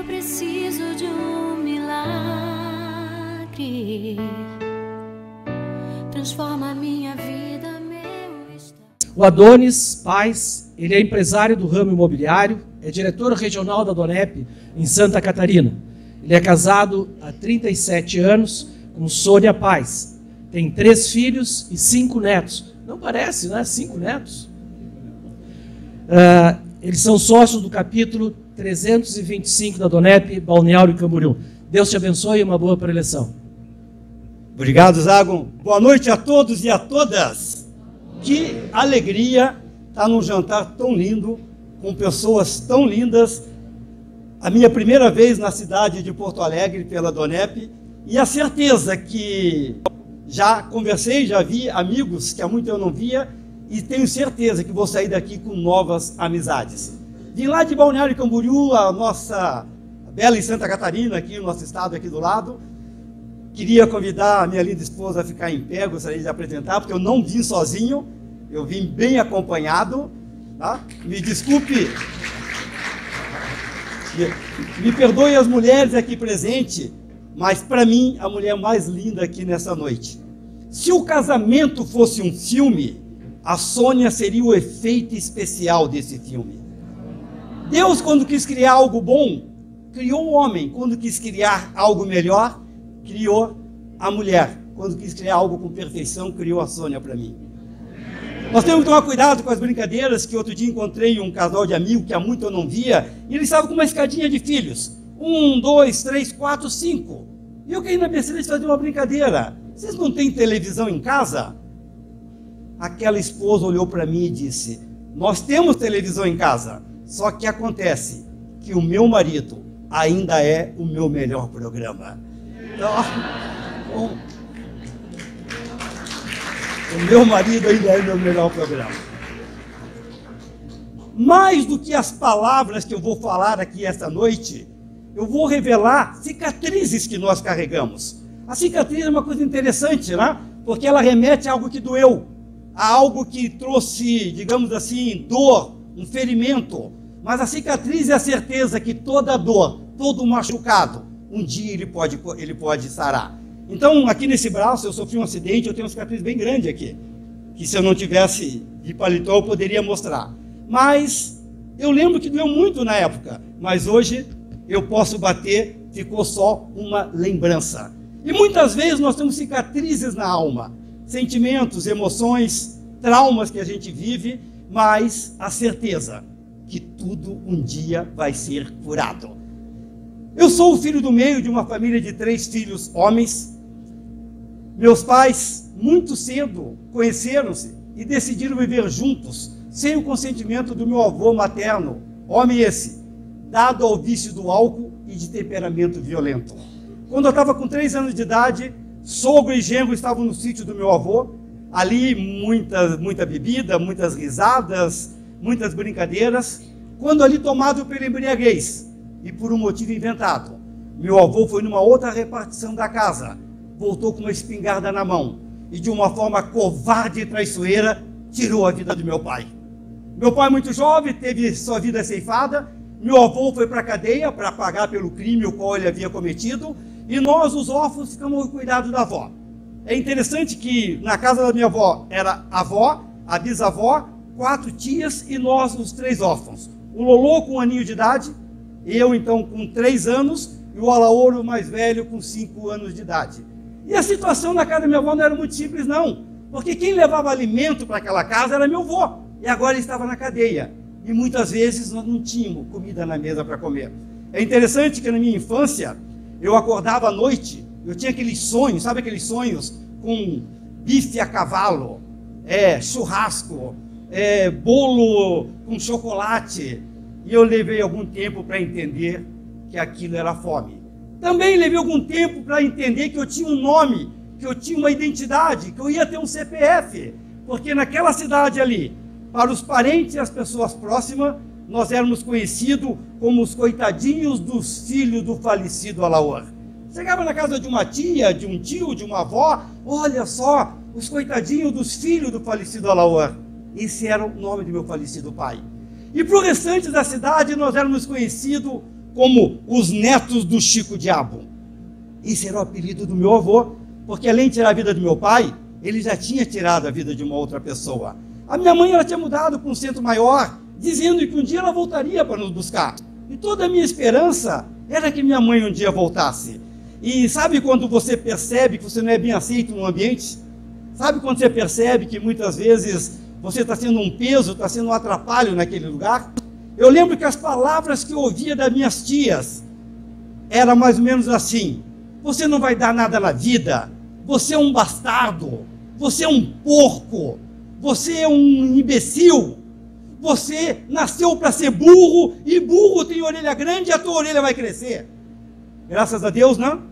preciso de um milagre. Transforma a minha vida, meu estado. O Adonis Paz, ele é empresário do ramo imobiliário, é diretor regional da Donep em Santa Catarina. Ele é casado há 37 anos com Sônia Paz. Tem 3 filhos e 5 netos. Não parece, né? 5 netos. Eles são sócios do capítulo 325 da Donep, Balneário Camboriú. Deus te abençoe e uma boa preleção. Obrigado, Zagon. Boa noite a todos e a todas. Que alegria estar num jantar tão lindo, com pessoas tão lindas. A minha primeira vez na cidade de Porto Alegre pela Donep, e a certeza que já conversei, já vi amigos que há muito eu não via, e tenho certeza que vou sair daqui com novas amizades. Vim lá de Balneário Camboriú, a nossa bela em Santa Catarina, aqui no nosso estado, aqui do lado. Queria convidar a minha linda esposa a ficar em pé, gostaria de apresentar, porque eu não vim sozinho, eu vim bem acompanhado. Tá? Me desculpe, me perdoe as mulheres aqui presentes, mas para mim, a mulher mais linda aqui nessa noite. Se o casamento fosse um filme, a Sônia seria o efeito especial desse filme. Deus, quando quis criar algo bom, criou o homem. Quando quis criar algo melhor, criou a mulher. Quando quis criar algo com perfeição, criou a Sônia para mim. Nós temos que tomar cuidado com as brincadeiras, que outro dia encontrei um casal de amigos que há muito eu não via, e eles estavam com uma escadinha de filhos. 1, 2, 3, 4, 5. E eu caí na besteira de fazer uma brincadeira. Vocês não têm televisão em casa? Aquela esposa olhou para mim e disse: nós temos televisão em casa, só que acontece que o meu marido ainda é o meu melhor programa. Então, o meu marido ainda é o meu melhor programa. Mais do que as palavras que eu vou falar aqui esta noite, eu vou revelar cicatrizes que nós carregamos. A cicatriz é uma coisa interessante, né? Porque ela remete a algo que doeu, a algo que trouxe, digamos assim, dor, um ferimento. Mas a cicatriz é a certeza que toda dor, todo machucado, um dia ele pode sarar. Então, aqui nesse braço, eu sofri um acidente, eu tenho uma cicatriz bem grande aqui, que se eu não tivesse de paletó, eu poderia mostrar. Mas eu lembro que doeu muito na época, mas hoje eu posso bater, ficou só uma lembrança. E muitas vezes nós temos cicatrizes na alma, sentimentos, emoções, traumas que a gente vive, mas a certeza que tudo um dia vai ser curado. Eu sou o filho do meio de uma família de 3 filhos homens. Meus pais, muito cedo, conheceram-se e decidiram viver juntos, sem o consentimento do meu avô materno, homem esse, dado ao vício do álcool e de temperamento violento. Quando eu estava com 3 anos de idade, sogro e genro estavam no sítio do meu avô, ali muita bebida, muitas risadas, muitas brincadeiras, quando ali tomado pela embriaguez e por um motivo inventado, meu avô foi numa outra repartição da casa, voltou com uma espingarda na mão e de uma forma covarde e traiçoeira tirou a vida do meu pai. Meu pai, muito jovem, teve sua vida ceifada. Meu avô foi para a cadeia para pagar pelo crime o qual ele havia cometido, e nós, os órfãos, ficamos ao cuidado da avó. É interessante que na casa da minha avó era a avó, a bisavó, 4 tias e nós, os 3 órfãos. O Lolô com 1 aninho de idade, eu então com 3 anos, e o Alaouro mais velho com 5 anos de idade. E a situação na casa da minha avó não era muito simples não, porque quem levava alimento para aquela casa era meu avô, e agora ele estava na cadeia. E muitas vezes nós não tínhamos comida na mesa para comer. É interessante que na minha infância, eu acordava à noite, eu tinha aqueles sonhos, sabe aqueles sonhos com bife a cavalo, churrasco, bolo com chocolate. E eu levei algum tempo para entender que aquilo era fome. Também levei algum tempo para entender que eu tinha um nome, que eu tinha uma identidade, que eu ia ter um CPF. Porque naquela cidade ali, para os parentes e as pessoas próximas, nós éramos conhecidos como os coitadinhos dos filhos do falecido Alaor. Chegava na casa de uma tia, de um tio, de uma avó, olha só, os coitadinhos dos filhos do falecido Alaor. Esse era o nome do meu falecido pai. E para o restante da cidade, nós éramos conhecidos como os netos do Chico Diabo. Esse era o apelido do meu avô, porque além de tirar a vida do meu pai, ele já tinha tirado a vida de uma outra pessoa. A minha mãe, ela tinha mudado para um centro maior, dizendo que um dia ela voltaria para nos buscar. E toda a minha esperança era que minha mãe um dia voltasse. E sabe quando você percebe que você não é bem aceito no ambiente? Sabe quando você percebe que muitas vezes você está sendo um peso, está sendo um atrapalho naquele lugar? Eu lembro que as palavras que eu ouvia das minhas tias eram mais ou menos assim: você não vai dar nada na vida, você é um bastardo, você é um porco, você é um imbecil, você nasceu para ser burro, e burro tem orelha grande e a tua orelha vai crescer. Graças a Deus, não?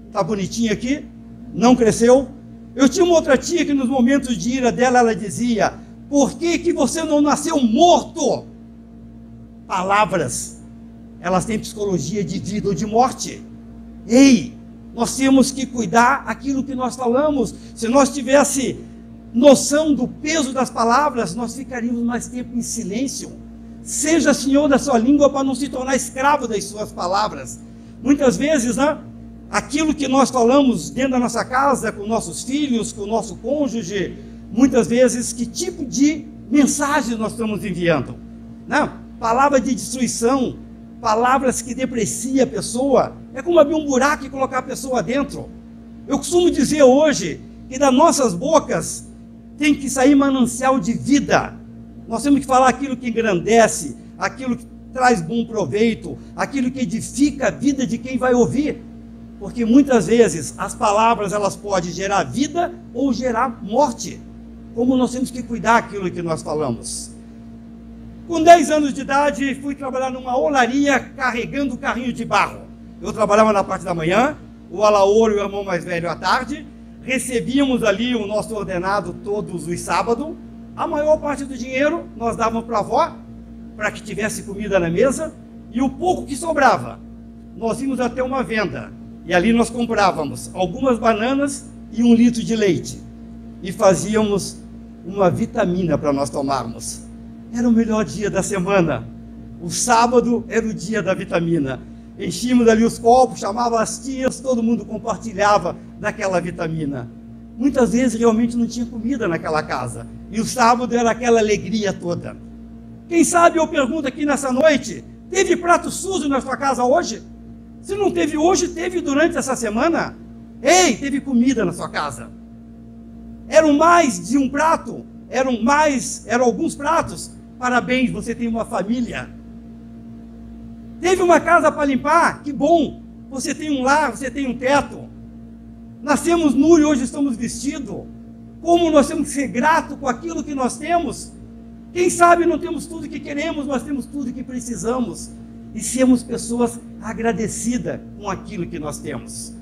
Está bonitinho aqui? Não cresceu? Eu tinha uma outra tia que nos momentos de ira dela, ela dizia: por que você não nasceu morto? Palavras, elas têm psicologia de vida ou de morte. Ei, nós temos que cuidar aquilo que nós falamos. Se nós tivesse noção do peso das palavras, nós ficaríamos mais tempo em silêncio. Seja senhor da sua língua para não se tornar escravo das suas palavras. Muitas vezes, né, aquilo que nós falamos dentro da nossa casa, com nossos filhos, com o nosso cônjuge, muitas vezes, que tipo de mensagem nós estamos enviando? Né? Palavra de destruição, palavras que depreciam a pessoa, é como abrir um buraco e colocar a pessoa dentro. Eu costumo dizer hoje que das nossas bocas tem que sair manancial de vida. Nós temos que falar aquilo que engrandece, aquilo que traz bom proveito, aquilo que edifica a vida de quem vai ouvir. Porque muitas vezes as palavras, elas podem gerar vida ou gerar morte. Como nós temos que cuidar daquilo que nós falamos. Com 10 anos de idade, fui trabalhar numa olaria carregando carrinho de barro. Eu trabalhava na parte da manhã, o Alaor e o irmão mais velho à tarde. Recebíamos ali o nosso ordenado todos os sábados. A maior parte do dinheiro nós dávamos para a avó, para que tivesse comida na mesa. E o pouco que sobrava, nós íamos até uma venda. E ali nós comprávamos algumas bananas e 1 litro de leite. E fazíamos uma vitamina para nós tomarmos. Era o melhor dia da semana. O sábado era o dia da vitamina. Enchíamos ali os copos, chamava as tias, todo mundo compartilhava daquela vitamina. Muitas vezes realmente não tinha comida naquela casa. E o sábado era aquela alegria toda. Quem sabe eu pergunto aqui nessa noite, teve prato sujo na sua casa hoje? Se não teve hoje, teve durante essa semana? Ei, teve comida na sua casa? Eram mais de um prato? Eram alguns pratos? Parabéns, você tem uma família. Teve uma casa para limpar? Que bom! Você tem um lar, você tem um teto. Nascemos nu e hoje estamos vestidos. Como nós temos que ser gratos com aquilo que nós temos? Quem sabe não temos tudo que queremos, mas temos tudo que precisamos. E sermos pessoas agradecidas com aquilo que nós temos.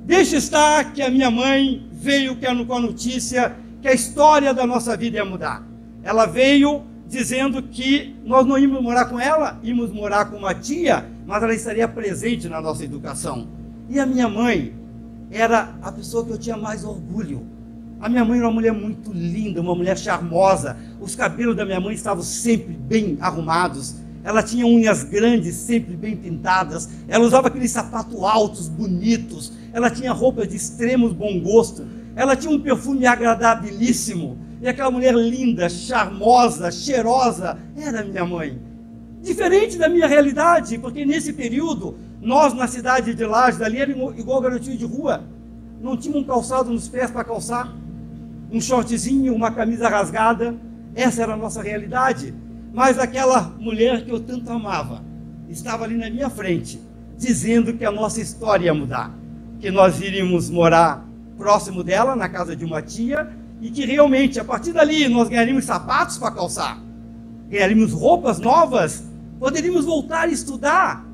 Deixa estar que a minha mãe veio com a notícia que a história da nossa vida ia mudar. Ela veio dizendo que nós não íamos morar com ela, íamos morar com uma tia, mas ela estaria presente na nossa educação. E a minha mãe era a pessoa que eu tinha mais orgulho. A minha mãe era uma mulher muito linda, uma mulher charmosa. Os cabelos da minha mãe estavam sempre bem arrumados. Ela tinha unhas grandes, sempre bem pintadas. Ela usava aqueles sapatos altos, bonitos. Ela tinha roupas de extremo bom gosto. Ela tinha um perfume agradabilíssimo. E aquela mulher linda, charmosa, cheirosa, era minha mãe. Diferente da minha realidade, porque nesse período, nós na cidade de Lages, ali era igual garotinho de rua. Não tinha um calçado nos pés para calçar, um shortzinho, uma camisa rasgada. Essa era a nossa realidade. Mas aquela mulher que eu tanto amava, estava ali na minha frente, dizendo que a nossa história ia mudar. Que nós iríamos morar próximo dela, na casa de uma tia, e que realmente, a partir dali, nós ganharíamos sapatos para calçar, ganharíamos roupas novas, poderíamos voltar a estudar,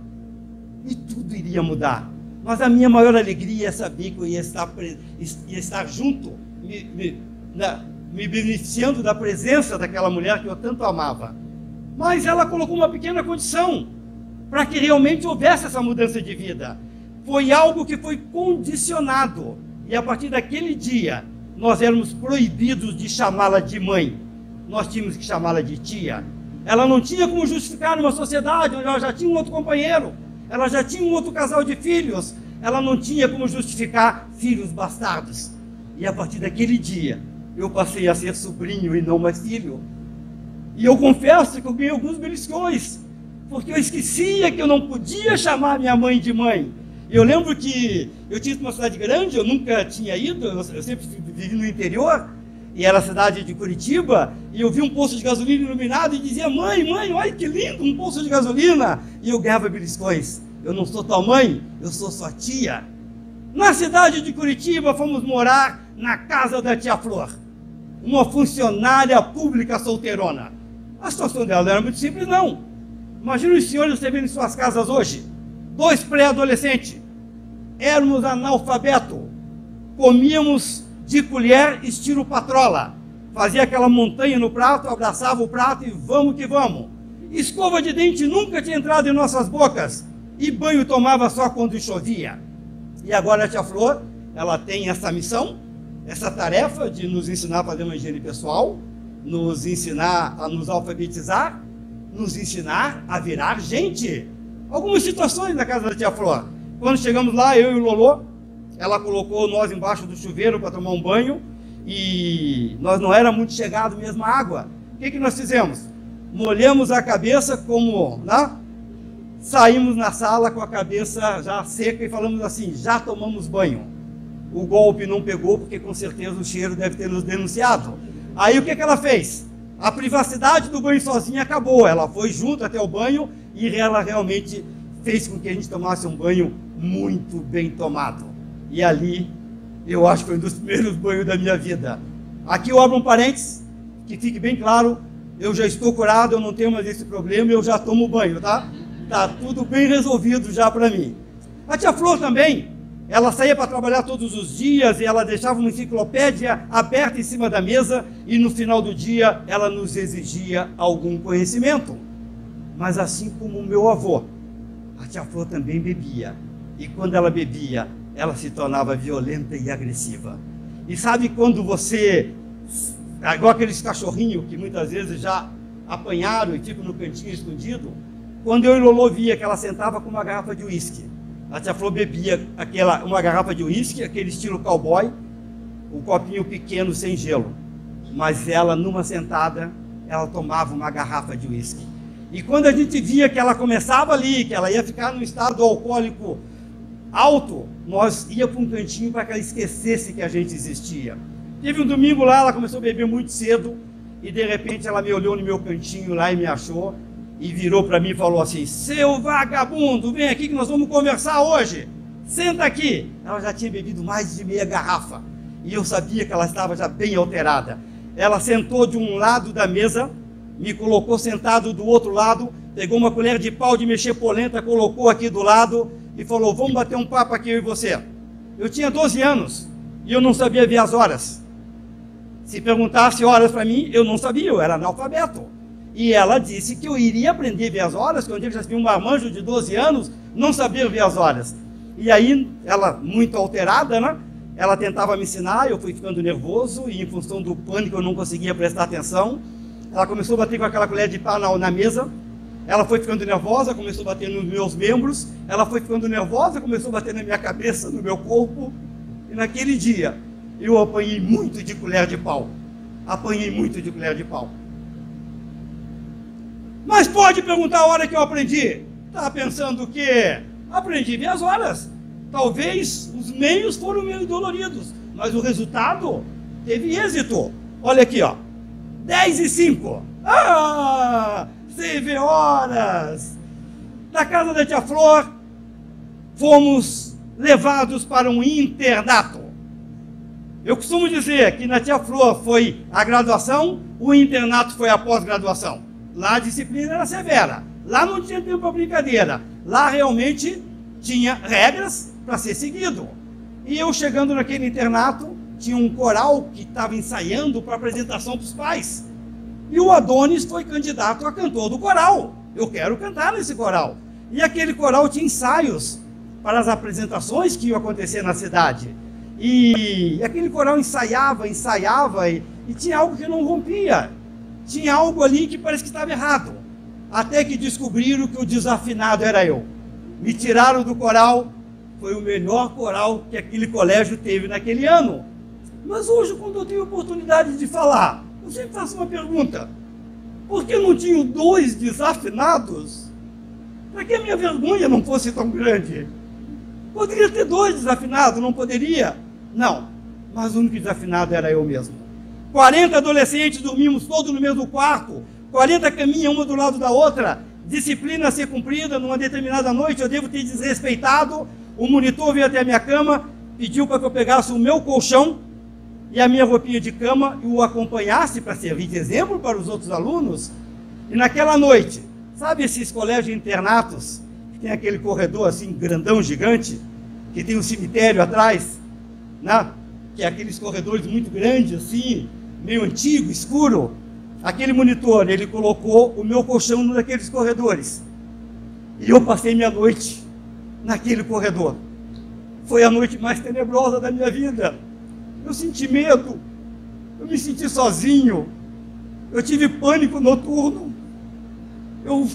e tudo iria mudar. Mas a minha maior alegria é saber que eu ia estar junto, me beneficiando da presença daquela mulher que eu tanto amava. Mas ela colocou uma pequena condição, para que realmente houvesse essa mudança de vida. Foi algo que foi condicionado, e a partir daquele dia, nós éramos proibidos de chamá-la de mãe. Nós tínhamos que chamá-la de tia. Ela não tinha como justificar numa sociedade onde ela já tinha um outro companheiro, ela já tinha um outro casal de filhos, ela não tinha como justificar filhos bastardos. E a partir daquele dia, eu passei a ser sobrinho e não mais filho. E eu confesso que eu ganhei alguns beliscões, porque eu esquecia que eu não podia chamar minha mãe de mãe. Eu lembro que eu tinha uma cidade grande, eu nunca tinha ido, eu sempre vivi no interior, e era a cidade de Curitiba, e eu vi um posto de gasolina iluminado e dizia: mãe, olha que lindo, um posto de gasolina. E eu ganhava beliscões. Eu não sou tua mãe, eu sou sua tia. Na cidade de Curitiba, fomos morar na casa da tia Flor, uma funcionária pública solteirona. A situação dela não era muito simples, não. Imagina os senhores recebendo em suas casas hoje 2 pré-adolescentes. Éramos analfabetos, comíamos de colher estilo patrola, fazia aquela montanha no prato, abraçava o prato e vamos que vamos. Escova de dente nunca tinha entrado em nossas bocas, e banho tomava só quando chovia. E agora a tia Flor, ela tem essa missão, essa tarefa de nos ensinar a fazer uma higiene pessoal, nos ensinar a nos alfabetizar, nos ensinar a virar gente. Algumas situações na casa da tia Flor. Quando chegamos lá, eu e o Lolô, ela colocou nós embaixo do chuveiro para tomar um banho, e nós não era muito chegado mesmo à água. O que nós fizemos? Molhamos a cabeça como, né? Saímos na sala com a cabeça já seca e falamos assim: já tomamos banho. O golpe não pegou, porque com certeza o cheiro deve ter nos denunciado. Aí o que ela fez? A privacidade do banho sozinha acabou. Ela foi junto até o banho e ela realmente fez com que a gente tomasse um banho muito bem tomado. E ali, eu acho que foi um dos primeiros banhos da minha vida. Aqui eu abro um parênteses, que fique bem claro: eu já estou curado, eu não tenho mais esse problema, eu já tomo banho, tá? Tá tudo bem resolvido já para mim. A tia Flor também, ela saía para trabalhar todos os dias e ela deixava uma enciclopédia aberta em cima da mesa, e no final do dia ela nos exigia algum conhecimento. Mas assim como o meu avô, a tia Flor também bebia. E quando ela bebia, ela se tornava violenta e agressiva. E sabe quando você, igual aqueles cachorrinhos que muitas vezes já apanharam e ficam no cantinho escondido? Quando eu e Lolô via que ela sentava com uma garrafa de uísque, a tia Flor bebia uma garrafa de uísque, aquele estilo cowboy, um copinho pequeno sem gelo. Mas ela, numa sentada, ela tomava uma garrafa de uísque. E quando a gente via que ela começava ali, que ela ia ficar num estado alcoólico alto, nós ia para um cantinho para que ela esquecesse que a gente existia. Teve um domingo lá, ela começou a beber muito cedo, e de repente ela me olhou no meu cantinho lá e me achou, e virou para mim e falou assim: seu vagabundo, vem aqui que nós vamos conversar hoje, senta aqui. Ela já tinha bebido mais de meia garrafa, e eu sabia que ela estava já bem alterada. Ela sentou de um lado da mesa, me colocou sentado do outro lado, pegou uma colher de pau de mexer polenta, colocou aqui do lado, e falou: vamos bater um papo aqui, eu e você. Eu tinha 12 anos, e eu não sabia ver as horas. Se perguntasse horas para mim, eu não sabia, eu era analfabeto. E ela disse que eu iria aprender a ver as horas, que eu já tinha um marmanjo de 12 anos, não sabia ver as horas. E aí, ela, muito alterada, né? Ela tentava me ensinar, eu fui ficando nervoso, e em função do pânico eu não conseguia prestar atenção. Ela começou a bater com aquela colher de pau na mesa. Ela foi ficando nervosa, começou a bater nos meus membros. Ela foi ficando nervosa, começou a bater na minha cabeça, no meu corpo. E naquele dia, eu apanhei muito de colher de pau. Apanhei muito de colher de pau. Mas pode perguntar a hora que eu aprendi. Está pensando o quê? Aprendi a ver as horas. Talvez os meios foram meio doloridos, mas o resultado teve êxito. Olha aqui, ó. 10:05. Sei ver horas. Na casa da tia Flor, fomos levados para um internato. Eu costumo dizer que na tia Flor foi a graduação, o internato foi a pós-graduação. Lá a disciplina era severa. Lá não tinha tempo para brincadeira. Lá realmente tinha regras para ser seguido. E eu chegando naquele internato, tinha um coral que estava ensaiando para apresentação para os pais. E o Adonis foi candidato a cantor do coral. Eu quero cantar nesse coral. E aquele coral tinha ensaios para as apresentações que iam acontecer na cidade. E aquele coral ensaiava, e tinha algo que não rompia. Tinha algo ali que parece que estava errado. até que descobriram que o desafinado era eu. Me tiraram do coral, foi o melhor coral que aquele colégio teve naquele ano. Mas hoje, quando eu tenho oportunidade de falar, eu sempre faço uma pergunta: por que não tinham 2 desafinados? Para que a minha vergonha não fosse tão grande? Poderia ter 2 desafinados, não poderia? Não, mas o único desafinado era eu mesmo. 40 adolescentes dormimos todos no mesmo quarto, 40 caminhas uma do lado da outra, disciplina a ser cumprida. Numa determinada noite eu devo ter desrespeitado, o monitor veio até a minha cama, pediu para que eu pegasse o meu colchão e a minha roupinha de cama e o acompanhasse para servir de exemplo para os outros alunos. E naquela noite, sabe esses colégios internatos, que tem aquele corredor assim, grandão, gigante, que tem um cemitério atrás, né? Que é aqueles corredores muito grandes assim, meio antigo, escuro. Aquele monitor, ele colocou o meu colchão num daqueles corredores. E eu passei minha noite naquele corredor. Foi a noite mais tenebrosa da minha vida. Eu senti medo, eu me senti sozinho, eu tive pânico noturno, eu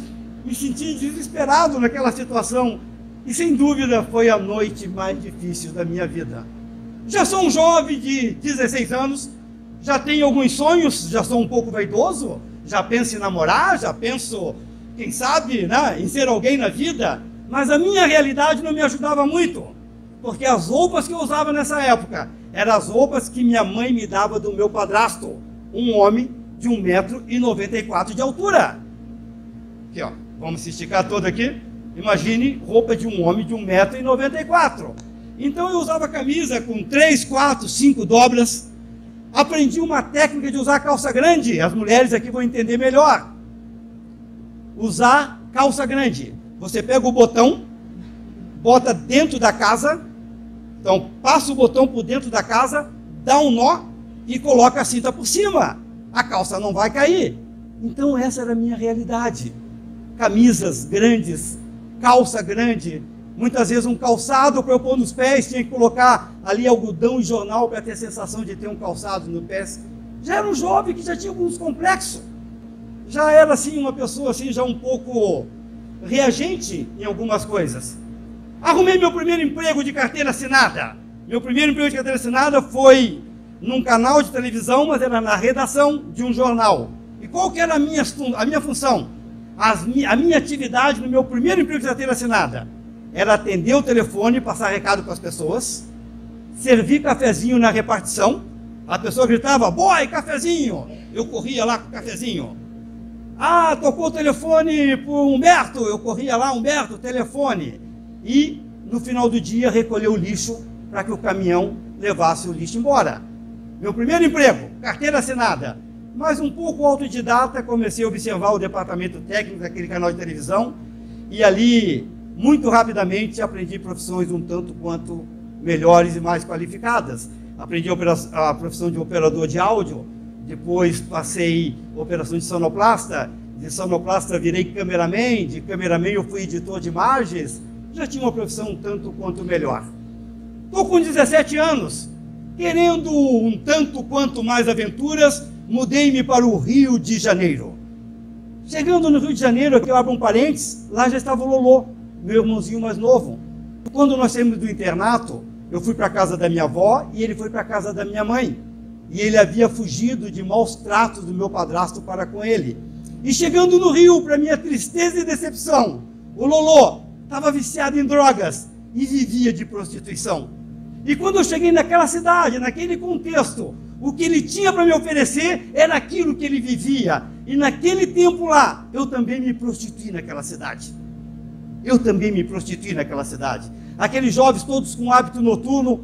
me senti desesperado naquela situação. E sem dúvida foi a noite mais difícil da minha vida. Já sou um jovem de 16 anos, já tenho alguns sonhos, já sou um pouco vaidoso, já penso em namorar, já penso, quem sabe, né, em ser alguém na vida, mas a minha realidade não me ajudava muito, porque as roupas que eu usava nessa época eram as roupas que minha mãe me dava do meu padrasto, um homem de 1,94 m de altura. Aqui, ó, vamos se esticar todo aqui. Imagine roupa de um homem de 1,94 m. Então eu usava camisa com 3, 4, 5 dobras. Aprendi uma técnica de usar calça grande. As mulheres aqui vão entender melhor. Usar calça grande. Você pega o botão, bota dentro da casa. Então passa o botão por dentro da casa, dá um nó e coloca a cinta por cima. A calça não vai cair. Então essa era a minha realidade. Camisas grandes, calça grande, muitas vezes um calçado para eu pôr nos pés, tinha que colocar ali algodão e jornal para ter a sensação de ter um calçado no pés. Já era um jovem que já tinha alguns complexos, já era assim uma pessoa assim já um pouco reagente em algumas coisas. Arrumei meu primeiro emprego de carteira assinada. Meu primeiro emprego de carteira assinada foi num canal de televisão, mas era na redação de um jornal. E qual que era a minha função? A minha atividade no meu primeiro emprego de carteira assinada era atender o telefone, passar recado para as pessoas, servir cafezinho na repartição. A pessoa gritava: boy, cafezinho! Eu corria lá com o cafezinho. Ah, tocou o telefone para o Humberto, eu corria lá, Humberto, telefone. E no final do dia recolher o lixo para que o caminhão levasse o lixo embora. Meu primeiro emprego, carteira assinada. Mas um pouco autodidata, comecei a observar o departamento técnico daquele canal de televisão e ali, muito rapidamente, aprendi profissões um tanto quanto melhores e mais qualificadas. Aprendi a profissão de operador de áudio, depois passei operação de sonoplasta, de sonoplasta virei cameraman, de cameraman eu fui editor de imagens, já tinha uma profissão um tanto quanto melhor. Estou com 17 anos, querendo um tanto quanto mais aventuras, mudei-me para o Rio de Janeiro. Chegando no Rio de Janeiro, aqui eu abro um parênteses, lá já estava o Lolô, meu irmãozinho mais novo. Quando nós saímos do internato, eu fui para a casa da minha avó e ele foi para a casa da minha mãe. E ele havia fugido de maus tratos do meu padrasto para com ele. E chegando no Rio, para minha tristeza e decepção, o Lolô estava viciado em drogas e vivia de prostituição. E quando eu cheguei naquela cidade, naquele contexto, o que ele tinha para me oferecer era aquilo que ele vivia. E naquele tempo lá, eu também me prostituí naquela cidade. Aqueles jovens todos com hábito noturno,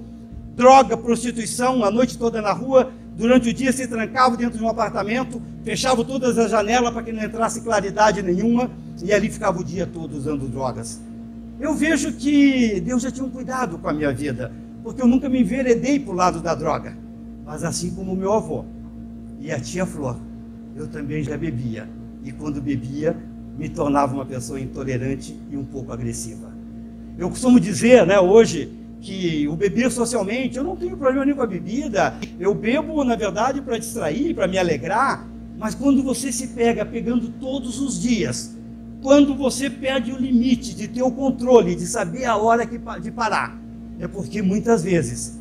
droga, prostituição, a noite toda na rua, durante o dia se trancavam dentro de um apartamento, fechavam todas as janelas para que não entrasse claridade nenhuma, e ali ficava o dia todo usando drogas. Eu vejo que Deus já tinha um cuidado com a minha vida, porque eu nunca me enveredei para o lado da droga. Mas assim como o meu avô e a tia Flor, eu também já bebia. E quando bebia, me tornava uma pessoa intolerante e um pouco agressiva. Eu costumo dizer, né, hoje, que o beber socialmente, eu não tenho problema nenhum com a bebida. Eu bebo, na verdade, para distrair, para me alegrar. Mas quando você se pega pegando todos os dias, quando você perde o limite de ter o controle, de saber a hora de parar, é porque muitas vezes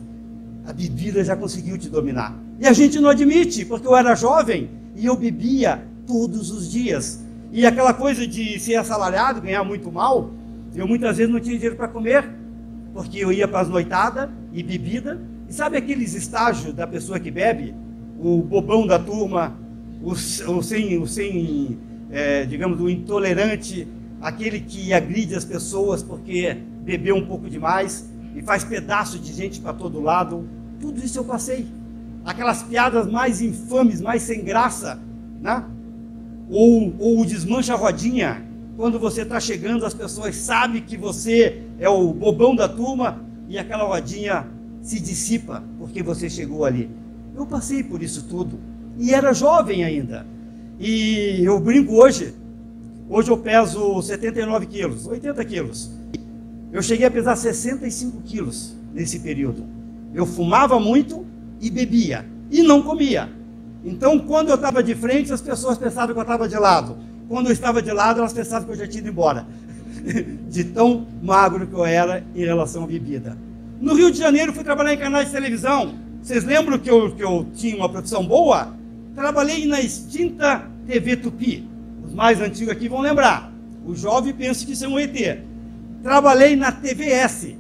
a bebida já conseguiu te dominar. E a gente não admite, porque eu era jovem e eu bebia todos os dias. E aquela coisa de ser assalariado, ganhar muito mal, eu muitas vezes não tinha dinheiro para comer, porque eu ia para as noitadas e bebida. E sabe aqueles estágios da pessoa que bebe? O bobão da turma, digamos, o intolerante, aquele que agride as pessoas porque bebeu um pouco demais e faz pedaço de gente para todo lado. Tudo isso eu passei. Aquelas piadas mais infames, mais sem graça, né? Ou o desmancha a rodinha. Quando você está chegando, as pessoas sabem que você é o bobão da turma e aquela rodinha se dissipa porque você chegou ali. Eu passei por isso tudo e era jovem ainda. E eu brinco hoje eu peso 79 quilos, 80 quilos. Eu cheguei a pesar 65 quilos nesse período. Eu fumava muito e bebia e não comia. Então, quando eu estava de frente, as pessoas pensavam que eu estava de lado. Quando eu estava de lado, elas pensavam que eu já tinha ido embora. De tão magro que eu era em relação à bebida. No Rio de Janeiro, fui trabalhar em canais de televisão. Vocês lembram que eu tinha uma profissão boa? Trabalhei na extinta TV Tupi. Os mais antigos aqui vão lembrar. O jovem pensa que isso é um ET. Trabalhei na TVS,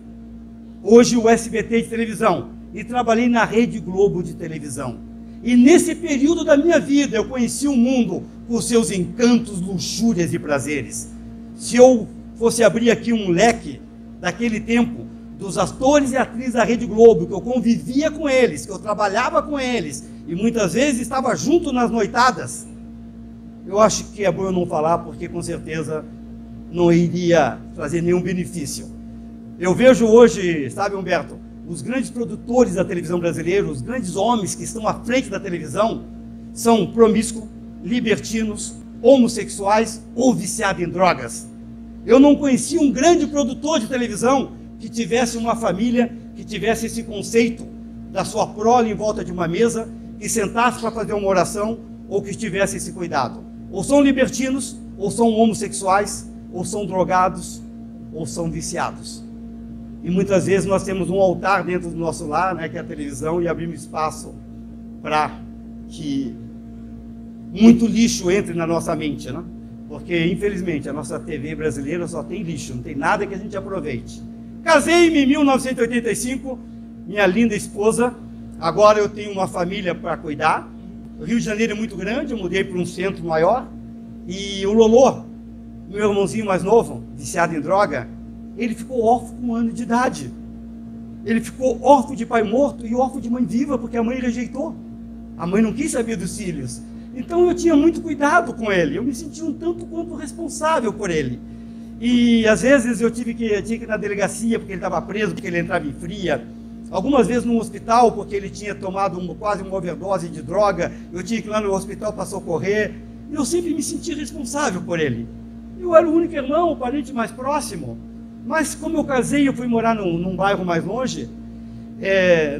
hoje o SBT de televisão. E trabalhei na Rede Globo de televisão. E nesse período da minha vida, eu conheci o mundo com seus encantos, luxúrias e prazeres. Se eu fosse abrir aqui um leque daquele tempo, dos atores e atrizes da Rede Globo, que eu convivia com eles, que eu trabalhava com eles, e muitas vezes estava junto nas noitadas, eu acho que é bom eu não falar, porque com certeza não iria trazer nenhum benefício. Eu vejo hoje, sabe, Humberto, os grandes produtores da televisão brasileira, os grandes homens que estão à frente da televisão, são promíscuos, libertinos, homossexuais ou viciados em drogas. Eu não conheci um grande produtor de televisão que tivesse uma família, que tivesse esse conceito da sua prole em volta de uma mesa, que sentasse para fazer uma oração, ou que tivesse esse cuidado. Ou são libertinos, ou são homossexuais, ou são drogados, ou são viciados. E muitas vezes nós temos um altar dentro do nosso lar, né, que é a televisão, e abrimos espaço para que muito lixo entre na nossa mente, né? Porque, infelizmente, a nossa TV brasileira só tem lixo, não tem nada que a gente aproveite. Casei-me em 1985, minha linda esposa, agora eu tenho uma família para cuidar. O Rio de Janeiro é muito grande, eu mudei para um centro maior, e o Lolô, meu irmãozinho mais novo, viciado em droga, ele ficou órfão com 1 ano de idade. Ele ficou órfão de pai morto e órfão de mãe viva, porque a mãe rejeitou. A mãe não quis saber dos filhos. Então eu tinha muito cuidado com ele, eu me sentia um tanto quanto responsável por ele. E às vezes eu tinha que ir na delegacia porque ele estava preso, porque ele entrava em fria. Algumas vezes no hospital, porque ele tinha tomado quase uma overdose de droga, eu tinha que ir lá no hospital para socorrer. E eu sempre me senti responsável por ele. Eu era o único irmão, o parente mais próximo. Mas como eu casei e eu fui morar num bairro mais longe,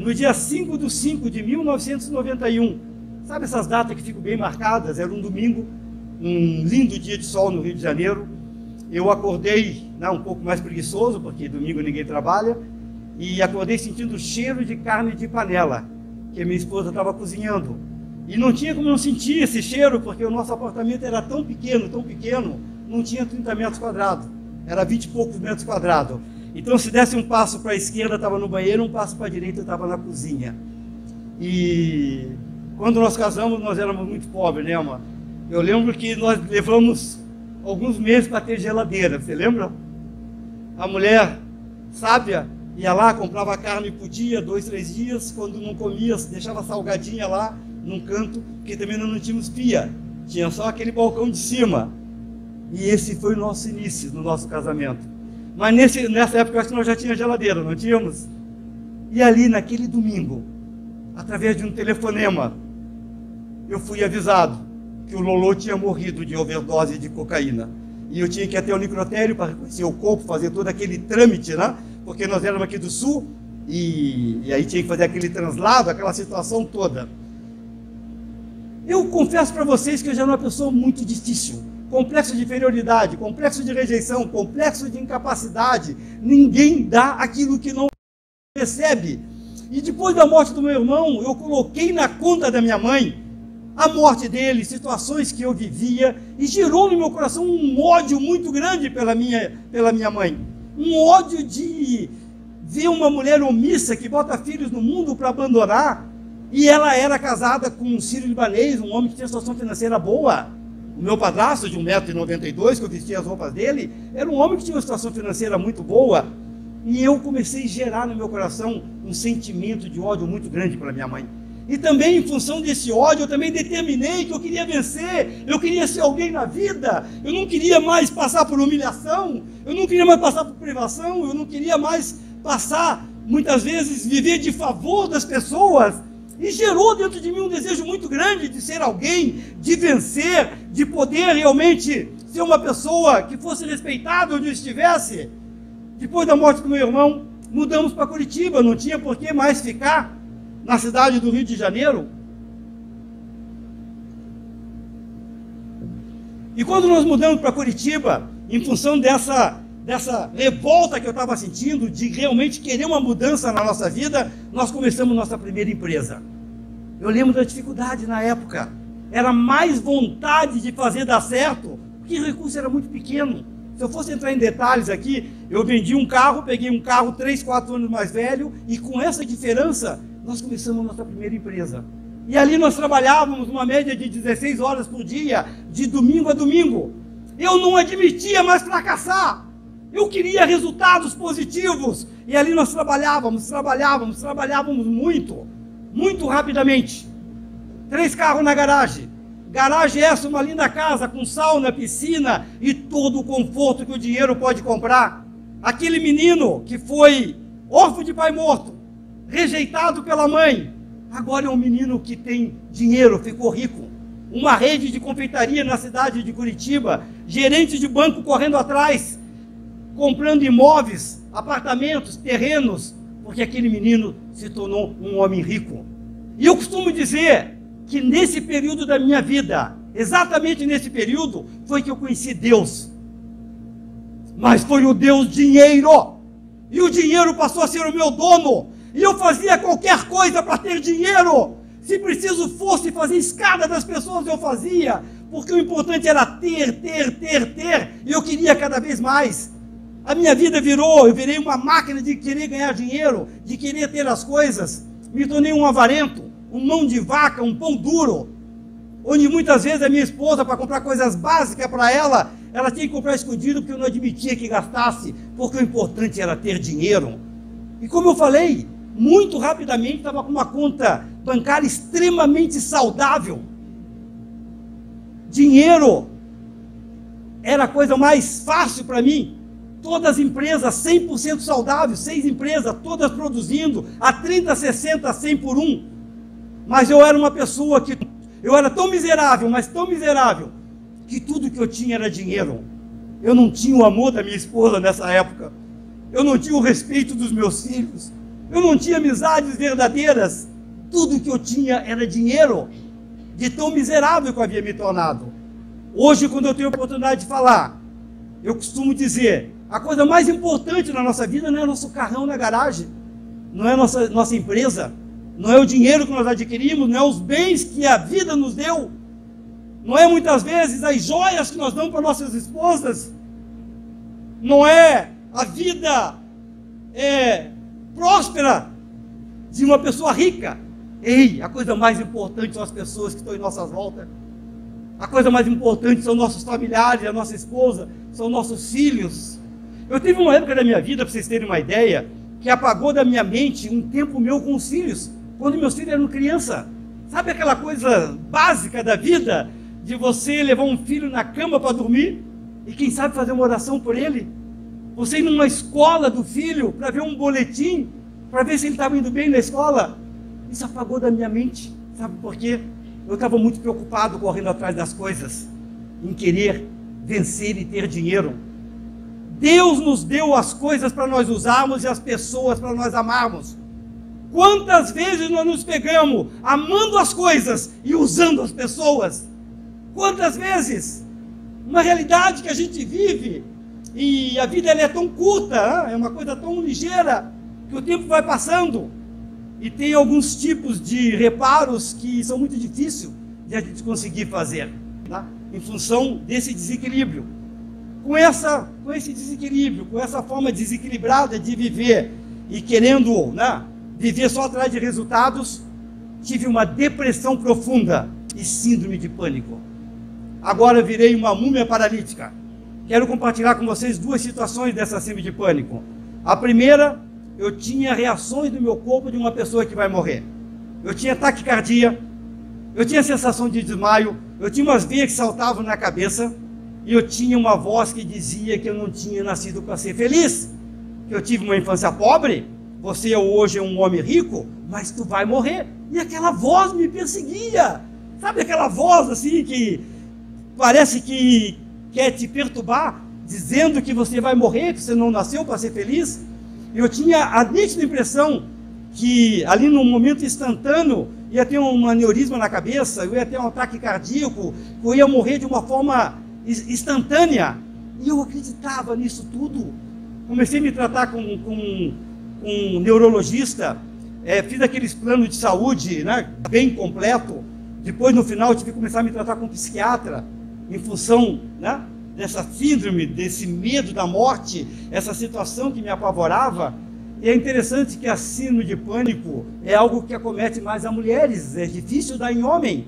no dia 5/5 de 1991, sabe essas datas que ficam bem marcadas? Era um domingo, um lindo dia de sol no Rio de Janeiro. Eu acordei, um pouco mais preguiçoso, porque domingo ninguém trabalha, e acordei sentindo o cheiro de carne de panela, que a minha esposa estava cozinhando. E não tinha como não sentir esse cheiro, porque o nosso apartamento era tão pequeno, não tinha 30 metros quadrados, era 20 e poucos metros quadrados. Então, se desse um passo para a esquerda, estava no banheiro, um passo para a direita, estava na cozinha. E quando nós casamos, nós éramos muito pobres, né, mano? Eu lembro que nós levamos alguns meses para ter geladeira, você lembra? A mulher sábia ia lá, comprava carne por dia, 2, 3 dias, quando não comia, deixava salgadinha lá num canto, porque também não tínhamos pia, tinha só aquele balcão de cima. E esse foi o nosso início no nosso casamento. Mas nessa época eu acho que nós já tínhamos geladeira, não tínhamos? E ali naquele domingo, através de um telefonema, eu fui avisado que o Lolô tinha morrido de overdose de cocaína. E eu tinha que ir até o necrotério para reconhecer o corpo, fazer todo aquele trâmite, né? Porque nós éramos aqui do sul, e aí tinha que fazer aquele translado, aquela situação toda. Eu confesso para vocês que eu já era uma pessoa muito difícil. complexo de inferioridade, complexo de rejeição, complexo de incapacidade. Ninguém dá aquilo que não recebe. E depois da morte do meu irmão, eu coloquei na conta da minha mãe a morte dele, situações que eu vivia, e gerou no meu coração um ódio muito grande pela minha mãe. Um ódio de ver uma mulher omissa que bota filhos no mundo para abandonar, e ela era casada com um sírio-libanês, um homem que tinha situação financeira boa. O meu padrasto, de 1,92 m, que eu vestia as roupas dele, era um homem que tinha uma situação financeira muito boa, e eu comecei a gerar no meu coração um sentimento de ódio muito grande pela minha mãe. E também, em função desse ódio, eu também determinei que eu queria vencer, eu queria ser alguém na vida, eu não queria mais passar por humilhação, eu não queria mais passar por privação, eu não queria mais passar, muitas vezes, viver de favor das pessoas. E gerou dentro de mim um desejo muito grande de ser alguém, de vencer, de poder realmente ser uma pessoa que fosse respeitada onde eu estivesse. Depois da morte do meu irmão, mudamos para Curitiba, não tinha por que mais ficar na cidade do Rio de Janeiro. E quando nós mudamos para Curitiba, em função dessa revolta que eu estava sentindo, de realmente querer uma mudança na nossa vida, nós começamos nossa primeira empresa. Eu lembro da dificuldade na época, era mais vontade de fazer dar certo, porque o recurso era muito pequeno. Se eu fosse entrar em detalhes aqui, eu vendi um carro, peguei um carro 3, 4 anos mais velho, e com essa diferença, nós começamos nossa primeira empresa. E ali nós trabalhávamos uma média de 16 horas por dia, de domingo a domingo. Eu não admitia mais fracassar. Eu queria resultados positivos. E ali nós trabalhávamos muito, muito rapidamente. 3 carros na garagem. Garagem essa, uma linda casa, com sauna, piscina e todo o conforto que o dinheiro pode comprar. Aquele menino que foi órfão de pai morto, rejeitado pela mãe, agora é um menino que tem dinheiro, ficou rico. Uma rede de confeitaria na cidade de Curitiba, gerente de banco correndo atrás, comprando imóveis, apartamentos, terrenos, porque aquele menino se tornou um homem rico. E eu costumo dizer que nesse período da minha vida, exatamente nesse período, foi que eu conheci Deus. Mas foi o Deus dinheiro. E o dinheiro passou a ser o meu dono. E eu fazia qualquer coisa para ter dinheiro. Se preciso fosse fazer escada das pessoas, eu fazia. Porque o importante era ter. E eu queria cada vez mais. A minha vida eu virei uma máquina de querer ganhar dinheiro, de querer ter as coisas. Me tornei um avarento, um mão de vaca, um pão duro. Onde muitas vezes a minha esposa, para comprar coisas básicas para ela tinha que comprar escondido porque eu não admitia que gastasse, porque o importante era ter dinheiro. E como eu falei, muito rapidamente estava com uma conta bancária extremamente saudável. Dinheiro era a coisa mais fácil para mim. Todas as empresas 100% saudáveis, 6 empresas, todas produzindo a 30, 60, 100 por 1. Mas eu era uma pessoa que... eu era tão miserável, mas tão miserável, que tudo que eu tinha era dinheiro. Eu não tinha o amor da minha esposa nessa época. Eu não tinha o respeito dos meus filhos. Eu não tinha amizades verdadeiras. Tudo que eu tinha era dinheiro. De tão miserável que eu havia me tornado. Hoje, quando eu tenho a oportunidade de falar, eu costumo dizer, a coisa mais importante na nossa vida não é nosso carrão na garagem, não é nossa empresa, não é o dinheiro que nós adquirimos, não é os bens que a vida nos deu, não é muitas vezes as joias que nós damos para nossas esposas, não é a vida próspera de uma pessoa rica. Ei, a coisa mais importante são as pessoas que estão em nossas voltas. A coisa mais importante são nossos familiares, a nossa esposa, são nossos filhos. Eu tive uma época da minha vida, para vocês terem uma ideia, que apagou da minha mente um tempo meu com os filhos, quando meus filhos eram criança. Sabe aquela coisa básica da vida, de você levar um filho na cama para dormir, e quem sabe fazer uma oração por ele? Você ir numa escola do filho, para ver um boletim, para ver se ele estava indo bem na escola. Isso apagou da minha mente. Sabe por quê? Eu estava muito preocupado correndo atrás das coisas, em querer vencer e ter dinheiro. Deus nos deu as coisas para nós usarmos e as pessoas para nós amarmos. Quantas vezes nós nos pegamos amando as coisas e usando as pessoas? Quantas vezes? uma realidade que a gente vive, e a vida ela é tão curta, é uma coisa tão ligeira, que o tempo vai passando, e tem alguns tipos de reparos que são muito difíceis de a gente conseguir fazer, tá? Em função desse desequilíbrio. Com esse desequilíbrio, com essa forma desequilibrada de viver, e querendo, né, viver só atrás de resultados, tive uma depressão profunda e síndrome de pânico. Agora virei uma múmia paralítica. Quero compartilhar com vocês duas situações dessa síndrome de pânico. A primeira, eu tinha reações do meu corpo de uma pessoa que vai morrer. Eu tinha taquicardia, eu tinha sensação de desmaio, eu tinha umas veias que saltavam na cabeça, e eu tinha uma voz que dizia que eu não tinha nascido para ser feliz, que eu tive uma infância pobre, você hoje é um homem rico, mas tu vai morrer. E aquela voz me perseguia. Sabe aquela voz assim que parece que quer te perturbar, dizendo que você vai morrer, que você não nasceu para ser feliz? Eu tinha a nítida impressão que ali num momento instantâneo ia ter um aneurisma na cabeça, eu ia ter um ataque cardíaco, eu ia morrer de uma forma instantânea. E eu acreditava nisso tudo. Comecei a me tratar com um neurologista, fiz aqueles planos de saúde, né, bem completo. Depois, no final, tive que começar a me tratar com um psiquiatra, em função, né, dessa síndrome, desse medo da morte, essa situação que me apavorava. E é interessante que a síndrome de pânico é algo que acomete mais as mulheres, é difícil dar em homem.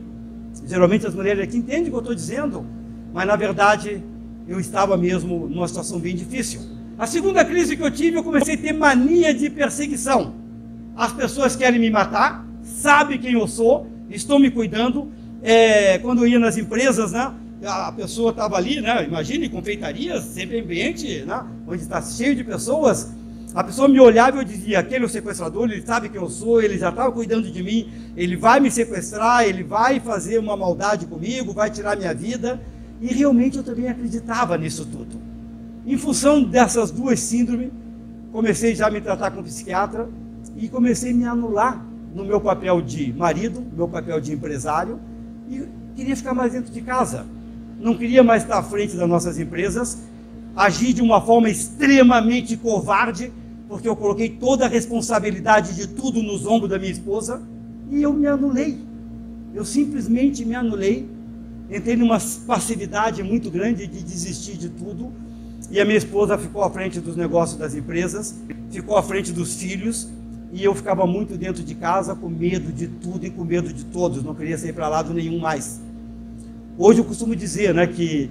Geralmente as mulheres aqui entendem o que eu estou dizendo, mas na verdade eu estava mesmo numa situação bem difícil. A segunda crise que eu tive, eu comecei a ter mania de perseguição. As pessoas querem me matar, sabem quem eu sou, estão me cuidando. Quando eu ia nas empresas, né, a pessoa estava ali, né, imagine, confeitarias, sempre ambiente, né, onde está cheio de pessoas. A pessoa me olhava e eu dizia, aquele é o sequestrador, ele sabe quem eu sou, ele já estava cuidando de mim, ele vai me sequestrar, ele vai fazer uma maldade comigo, vai tirar minha vida. E realmente eu também acreditava nisso tudo. Em função dessas duas síndromes, comecei já a me tratar com um psiquiatra e comecei a me anular no meu papel de marido, no meu papel de empresário, e queria ficar mais dentro de casa. Não queria mais estar à frente das nossas empresas, agi de uma forma extremamente covarde, porque eu coloquei toda a responsabilidade de tudo nos ombros da minha esposa, e eu me anulei. Eu simplesmente me anulei, entrei numa passividade muito grande de desistir de tudo, e a minha esposa ficou à frente dos negócios das empresas, ficou à frente dos filhos, e eu ficava muito dentro de casa, com medo de tudo e com medo de todos, não queria sair para lado nenhum mais. Hoje eu costumo dizer, né, que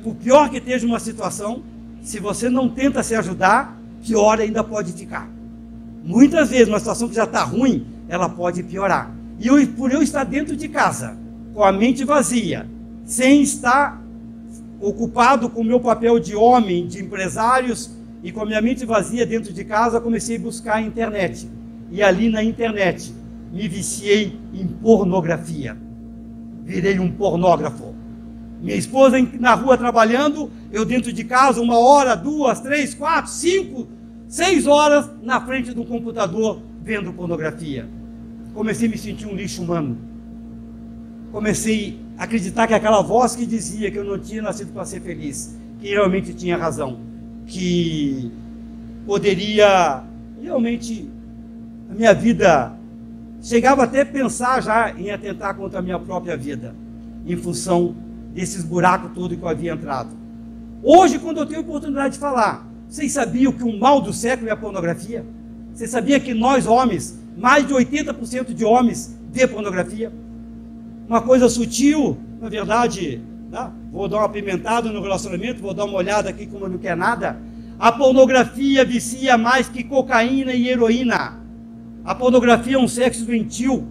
por pior que esteja uma situação, se você não tenta se ajudar, pior ainda pode ficar. Muitas vezes, uma situação que já está ruim, ela pode piorar. E por eu estar dentro de casa, com a mente vazia, sem estar ocupado com o meu papel de homem, de empresários, e com a minha mente vazia dentro de casa, comecei a buscar a internet. E ali na internet, me viciei em pornografia. Virei um pornógrafo. Minha esposa na rua trabalhando, eu dentro de casa, 1 hora, 2, 3, 4, 5, 6 horas na frente do computador, vendo pornografia. Comecei a me sentir um lixo humano. Comecei a acreditar que aquela voz que dizia que eu não tinha nascido para ser feliz, que realmente tinha razão, que poderia realmente a minha vida, chegava até a pensar já em atentar contra a minha própria vida, em função desses buracos todos que eu havia entrado. Hoje, quando eu tenho a oportunidade de falar, vocês sabiam que o mal do século é a pornografia? Você sabia que nós homens, mais de 80% de homens vê pornografia? Uma coisa sutil, na verdade, tá? Vou dar uma apimentada no relacionamento, vou dar uma olhada aqui como não quer nada. A pornografia vicia mais que cocaína e heroína. A pornografia é um sexo doentio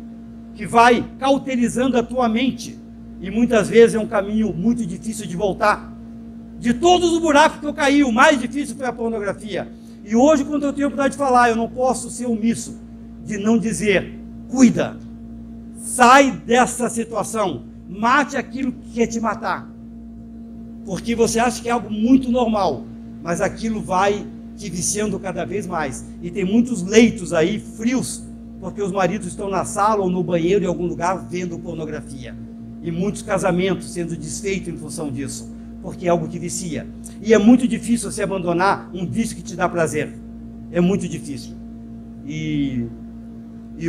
que vai cauterizando a tua mente. E muitas vezes é um caminho muito difícil de voltar. De todos os buracos que eu caí, o mais difícil foi a pornografia. E hoje, quando eu tenho a oportunidade de falar, eu não posso ser omisso de não dizer, cuida, sai dessa situação, mate aquilo que quer te matar. Porque você acha que é algo muito normal, mas aquilo vai te viciando cada vez mais. E tem muitos leitos aí frios, porque os maridos estão na sala ou no banheiro em algum lugar vendo pornografia. E muitos casamentos sendo desfeitos em função disso, porque é algo que vicia. E é muito difícil você abandonar um vício que te dá prazer. É muito difícil. E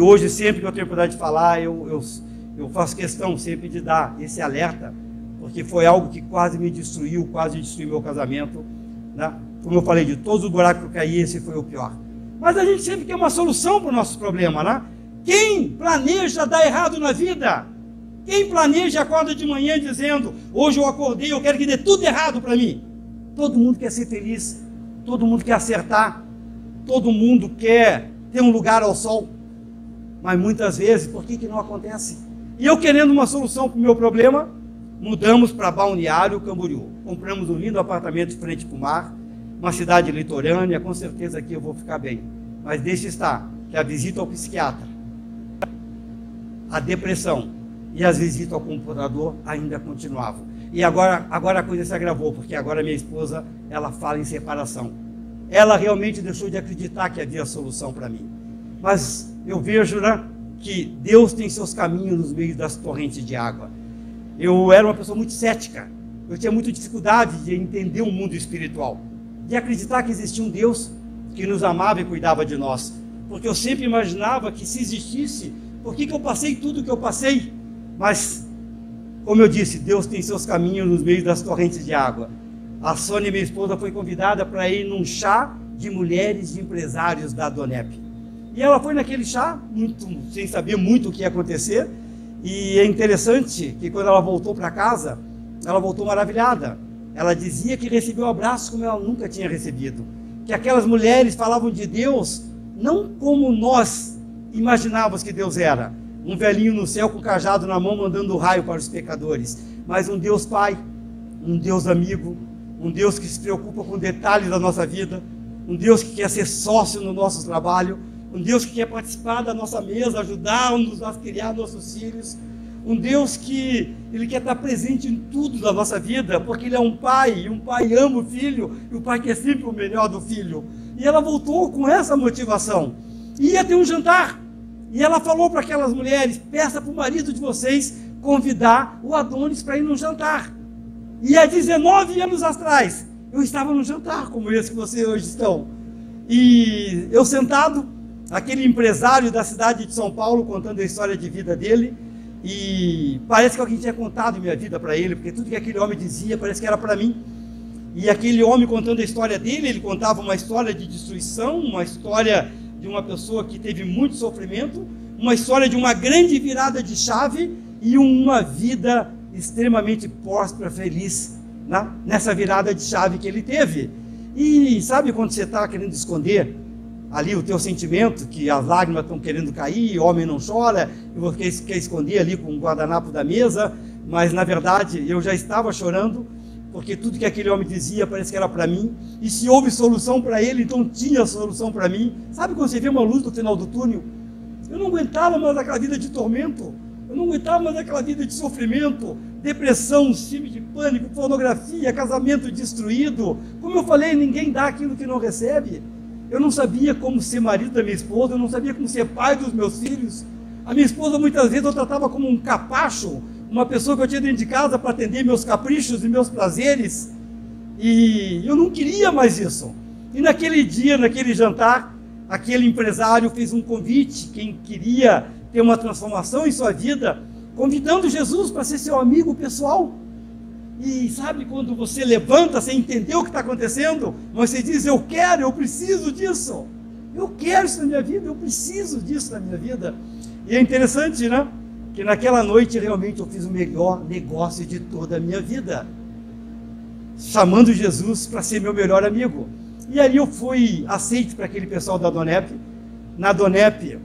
hoje, sempre que eu tenho a oportunidade de falar, eu faço questão sempre de dar esse alerta, porque foi algo que quase me destruiu, quase destruiu meu casamento, né? Como eu falei, de todos os buracos que eu caí, esse foi o pior. Mas a gente sempre quer uma solução para o nosso problema, né? Quem planeja dar errado na vida? Quem planeja acorda de manhã dizendo, hoje eu acordei, eu quero que dê tudo errado para mim? Todo mundo quer ser feliz, todo mundo quer acertar, todo mundo quer ter um lugar ao sol. Mas muitas vezes, por que não acontece? E eu querendo uma solução para o meu problema, mudamos para Balneário Camboriú. Compramos um lindo apartamento de frente para o mar, uma cidade litorânea, com certeza aqui eu vou ficar bem. Mas deixe estar, que a visita ao psiquiatra, a depressão e as visitas ao computador ainda continuavam. E agora a coisa se agravou, porque agora minha esposa, ela fala em separação. Ela realmente deixou de acreditar que havia solução para mim. Mas eu vejo, né, que Deus tem seus caminhos nos meios das torrentes de água. Eu era uma pessoa muito cética. Eu tinha muita dificuldade de entender o mundo espiritual, de acreditar que existia um Deus que nos amava e cuidava de nós. Porque eu sempre imaginava que se existisse, por que eu passei tudo o que eu passei? Mas, como eu disse, Deus tem seus caminhos nos meios das torrentes de água. A Sônia, minha esposa, foi convidada para ir num chá de mulheres de empresários da Donep. E ela foi naquele chá, sem saber muito o que ia acontecer. E é interessante que quando ela voltou para casa, ela voltou maravilhada. Ela dizia que recebeu um abraço como ela nunca tinha recebido. Que aquelas mulheres falavam de Deus não como nós imaginávamos que Deus era. Um velhinho no céu com cajado na mão mandando raio para os pecadores. Mas um Deus Pai, um Deus amigo, um Deus que se preocupa com detalhes da nossa vida, um Deus que quer ser sócio no nosso trabalho, um Deus que quer participar da nossa mesa, ajudar-nos a criar nossos filhos, um Deus que Ele quer estar presente em tudo da nossa vida, porque Ele é um pai, e um pai ama o filho, e o pai quer sempre o melhor do filho. E ela voltou com essa motivação. E ia ter um jantar, e ela falou para aquelas mulheres, peça para o marido de vocês convidar o Adonis para ir num jantar. E há 19 anos atrás, eu estava num jantar como esse que vocês hoje estão. E eu sentado, aquele empresário da cidade de São Paulo contando a história de vida dele, e parece que alguém tinha contado minha vida para ele, porque tudo que aquele homem dizia parece que era para mim. E aquele homem contando a história dele, ele contava uma história de destruição, uma história de uma pessoa que teve muito sofrimento, uma história de uma grande virada de chave e uma vida extremamente próspera, feliz, né? Nessa virada de chave que ele teve. E sabe quando você está querendo esconder ali o teu sentimento, que as lágrimas estão querendo cair, o homem não chora, e você quer esconder ali com o guardanapo da mesa, mas na verdade eu já estava chorando, porque tudo que aquele homem dizia parece que era para mim, e se houve solução para ele, então tinha solução para mim. Sabe quando você vê uma luz no final do túnel? Eu não aguentava mais aquela vida de tormento, eu não aguentava mais aquela vida de sofrimento, depressão, síndrome de pânico, pornografia, casamento destruído. Como eu falei, ninguém dá aquilo que não recebe. Eu não sabia como ser marido da minha esposa, eu não sabia como ser pai dos meus filhos. A minha esposa muitas vezes eu tratava como um capacho, uma pessoa que eu tinha dentro de casa para atender meus caprichos e meus prazeres. E eu não queria mais isso. E naquele dia, naquele jantar, aquele empresário fez um convite, quem queria ter uma transformação em sua vida, convidando Jesus para ser seu amigo pessoal. E sabe quando você levanta sem entender o que está acontecendo, mas você diz, eu quero, eu preciso disso. Eu quero isso na minha vida, eu preciso disso na minha vida. E é interessante, né? Que naquela noite realmente eu fiz o melhor negócio de toda a minha vida, chamando Jesus para ser meu melhor amigo. E ali eu fui aceito para aquele pessoal da Donep. Na Donep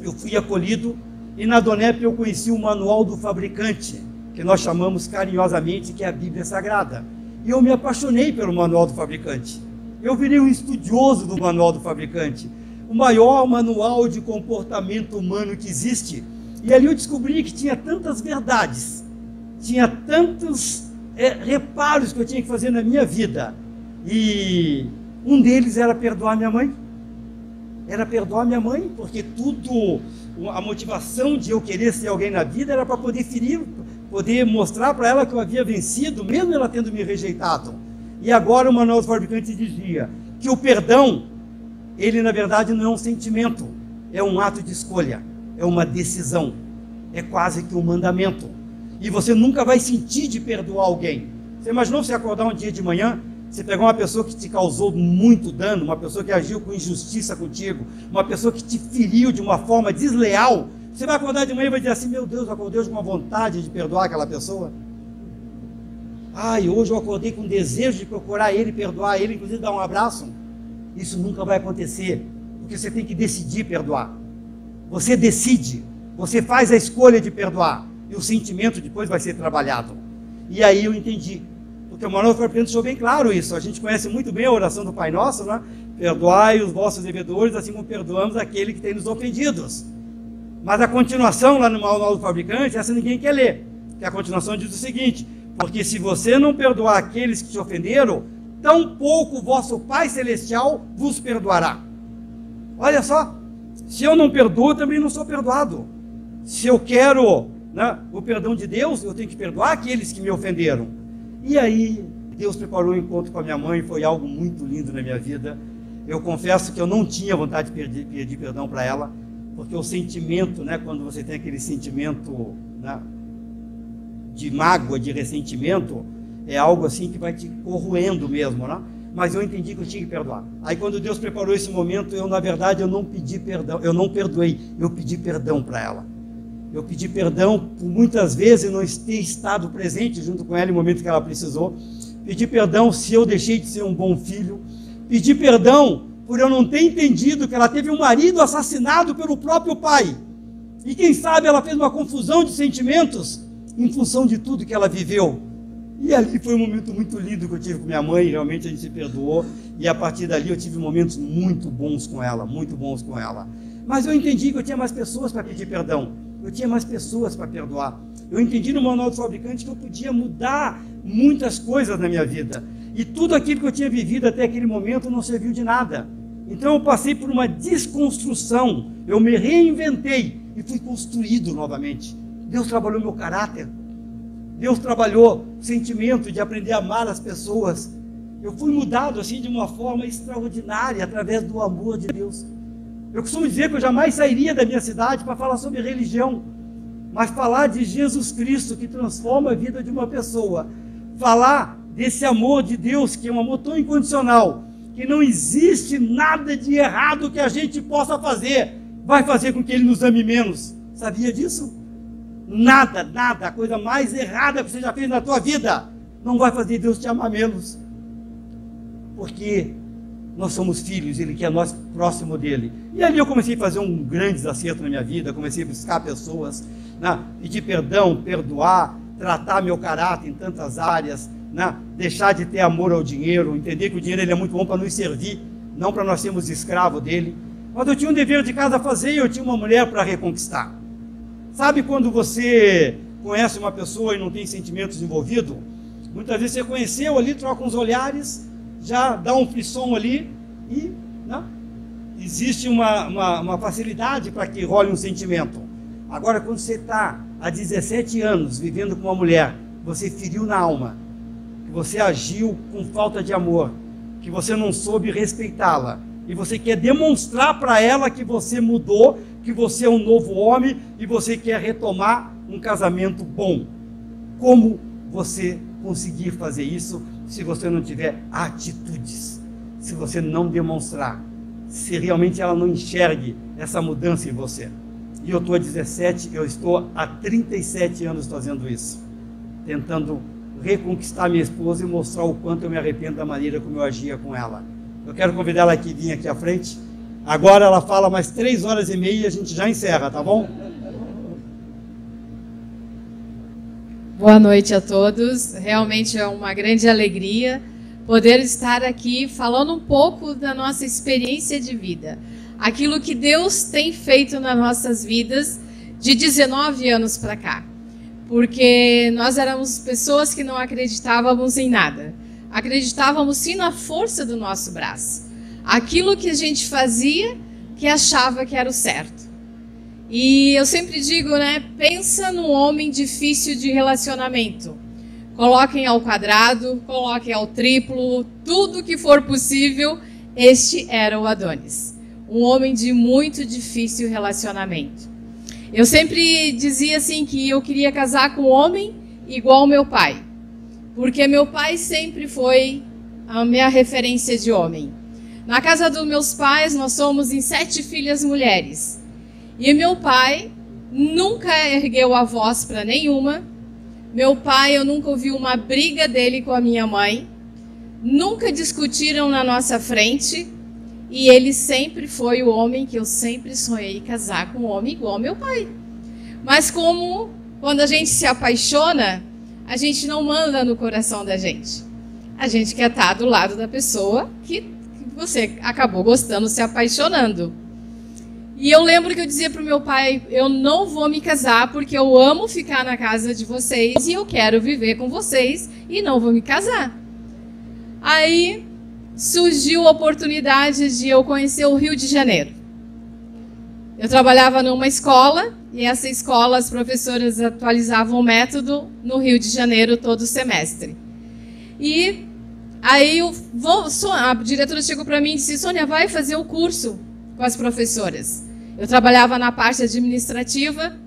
eu fui acolhido, e na Donep eu conheci o manual do fabricante, que nós chamamos carinhosamente que é a Bíblia Sagrada. E eu me apaixonei pelo manual do fabricante. Eu virei um estudioso do manual do fabricante, o maior manual de comportamento humano que existe. E ali eu descobri que tinha tantas verdades, tinha tantos reparos que eu tinha que fazer na minha vida. E um deles era perdoar minha mãe. Era perdoar minha mãe, porque tudo, a motivação de eu querer ser alguém na vida era para poder poder mostrar para ela que eu havia vencido, mesmo ela tendo me rejeitado. E agora o Manuel dos Fabricantes dizia que o perdão, ele na verdade não é um sentimento, é um ato de escolha, é uma decisão, é quase que um mandamento. E você nunca vai sentir de perdoar alguém. Você imaginou você acordar um dia de manhã, você pegar uma pessoa que te causou muito dano, uma pessoa que agiu com injustiça contigo, uma pessoa que te feriu de uma forma desleal, você vai acordar de manhã e vai dizer assim, meu Deus, eu acordei hoje com uma vontade de perdoar aquela pessoa. Ai, hoje eu acordei com desejo de procurar ele, perdoar ele, inclusive dar um abraço. Isso nunca vai acontecer, porque você tem que decidir perdoar. Você decide, você faz a escolha de perdoar, e o sentimento depois vai ser trabalhado. E aí eu entendi, porque o Manuel Fabricante deixou bem claro isso. A gente conhece muito bem a oração do Pai Nosso, né? Perdoai os vossos devedores, assim como perdoamos aquele que tem nos ofendidos. Mas a continuação lá no Manual do Fabricante, essa ninguém quer ler, que a continuação diz o seguinte: porque se você não perdoar aqueles que te ofenderam, tampouco o vosso Pai Celestial vos perdoará. Olha só, se eu não perdoo, também não sou perdoado. Se eu quero, né, o perdão de Deus, eu tenho que perdoar aqueles que me ofenderam. E aí, Deus preparou um encontro com a minha mãe, foi algo muito lindo na minha vida. Eu confesso que eu não tinha vontade de pedir perdão para ela, porque o sentimento, né, quando você tem aquele sentimento, né, de mágoa, de ressentimento, é algo assim que vai te corroendo mesmo, né? Mas eu entendi que eu tinha que perdoar. Aí quando Deus preparou esse momento, eu na verdade eu não pedi perdão, eu não perdoei, eu pedi perdão para ela. Eu pedi perdão por muitas vezes não ter estado presente junto com ela em momentos que ela precisou. Pedi perdão se eu deixei de ser um bom filho. Pedi perdão por eu não ter entendido que ela teve um marido assassinado pelo próprio pai. E quem sabe ela fez uma confusão de sentimentos em função de tudo que ela viveu. E ali foi um momento muito lindo que eu tive com minha mãe, realmente a gente se perdoou, e a partir dali eu tive momentos muito bons com ela, muito bons com ela. Mas eu entendi que eu tinha mais pessoas para pedir perdão, eu tinha mais pessoas para perdoar. Eu entendi no Manual do Fabricante que eu podia mudar muitas coisas na minha vida, e tudo aquilo que eu tinha vivido até aquele momento não serviu de nada. Então eu passei por uma desconstrução, eu me reinventei e fui construído novamente. Deus trabalhou meu caráter, Deus trabalhou o sentimento de aprender a amar as pessoas. Eu fui mudado assim de uma forma extraordinária através do amor de Deus. Eu costumo dizer que eu jamais sairia da minha cidade para falar sobre religião, mas falar de Jesus Cristo que transforma a vida de uma pessoa, falar desse amor de Deus que é um amor tão incondicional, que não existe nada de errado que a gente possa fazer, vai fazer com que Ele nos ame menos. Sabia disso? Nada, nada, a coisa mais errada que você já fez na tua vida não vai fazer Deus te amar menos, porque nós somos filhos, Ele quer nós próximo dEle. E ali eu comecei a fazer um grande desacerto na minha vida, comecei a buscar pessoas, né, pedir perdão, perdoar, tratar meu caráter em tantas áreas, né, deixar de ter amor ao dinheiro, entender que o dinheiro ele é muito bom para nos servir, não para nós sermos escravos dele. Mas eu tinha um dever de casa a fazer e eu tinha uma mulher para reconquistar. Sabe quando você conhece uma pessoa e não tem sentimentos envolvidos? Muitas vezes você conheceu ali, troca uns olhares, já dá um frisson ali e, né, existe uma facilidade para que role um sentimento. Agora, quando você está há 17 anos vivendo com uma mulher, você feriu na alma, que você agiu com falta de amor, que você não soube respeitá-la, e você quer demonstrar para ela que você mudou, que você é um novo homem e você quer retomar um casamento bom. Como você conseguir fazer isso se você não tiver atitudes, se você não demonstrar, se realmente ela não enxergue essa mudança em você? E eu estou há 37 anos fazendo isso, tentando reconquistar minha esposa e mostrar o quanto eu me arrependo da maneira como eu agia com ela. Eu quero convidar ela aqui, vir aqui à frente. Agora ela fala mais 3 horas e meia e a gente já encerra, tá bom? Boa noite a todos. Realmente é uma grande alegria poder estar aqui falando um pouco da nossa experiência de vida. Aquilo que Deus tem feito nas nossas vidas de 19 anos para cá. Porque nós éramos pessoas que não acreditávamos em nada. Acreditávamos sim na força do nosso braço. Aquilo que a gente fazia, que achava que era o certo. E eu sempre digo, né, pensa num homem difícil de relacionamento. Coloquem ao quadrado, coloquem ao triplo, tudo que for possível, este era o Adonis. Um homem de muito difícil relacionamento. Eu sempre dizia assim que eu queria casar com um homem igual ao meu pai. Porque meu pai sempre foi a minha referência de homem. Na casa dos meus pais, nós somos em 7 filhas mulheres. E meu pai nunca ergueu a voz para nenhuma. Meu pai, eu nunca ouvi uma briga dele com a minha mãe. Nunca discutiram na nossa frente. E ele sempre foi o homem que eu sempre sonhei casar com um homem igual ao meu pai. Mas como quando a gente se apaixona, a gente não manda no coração da gente. A gente quer estar do lado da pessoa que você acabou gostando, se apaixonando. E eu lembro que eu dizia para o meu pai, eu não vou me casar porque eu amo ficar na casa de vocês e eu quero viver com vocês e não vou me casar. Aí surgiu a oportunidade de eu conhecer o Rio de Janeiro. Eu trabalhava numa escola e essa escola as professoras atualizavam o método no Rio de Janeiro todo semestre. E aí a diretora chegou para mim e disse, Sônia, vai fazer o curso com as professoras. Eu trabalhava na parte administrativa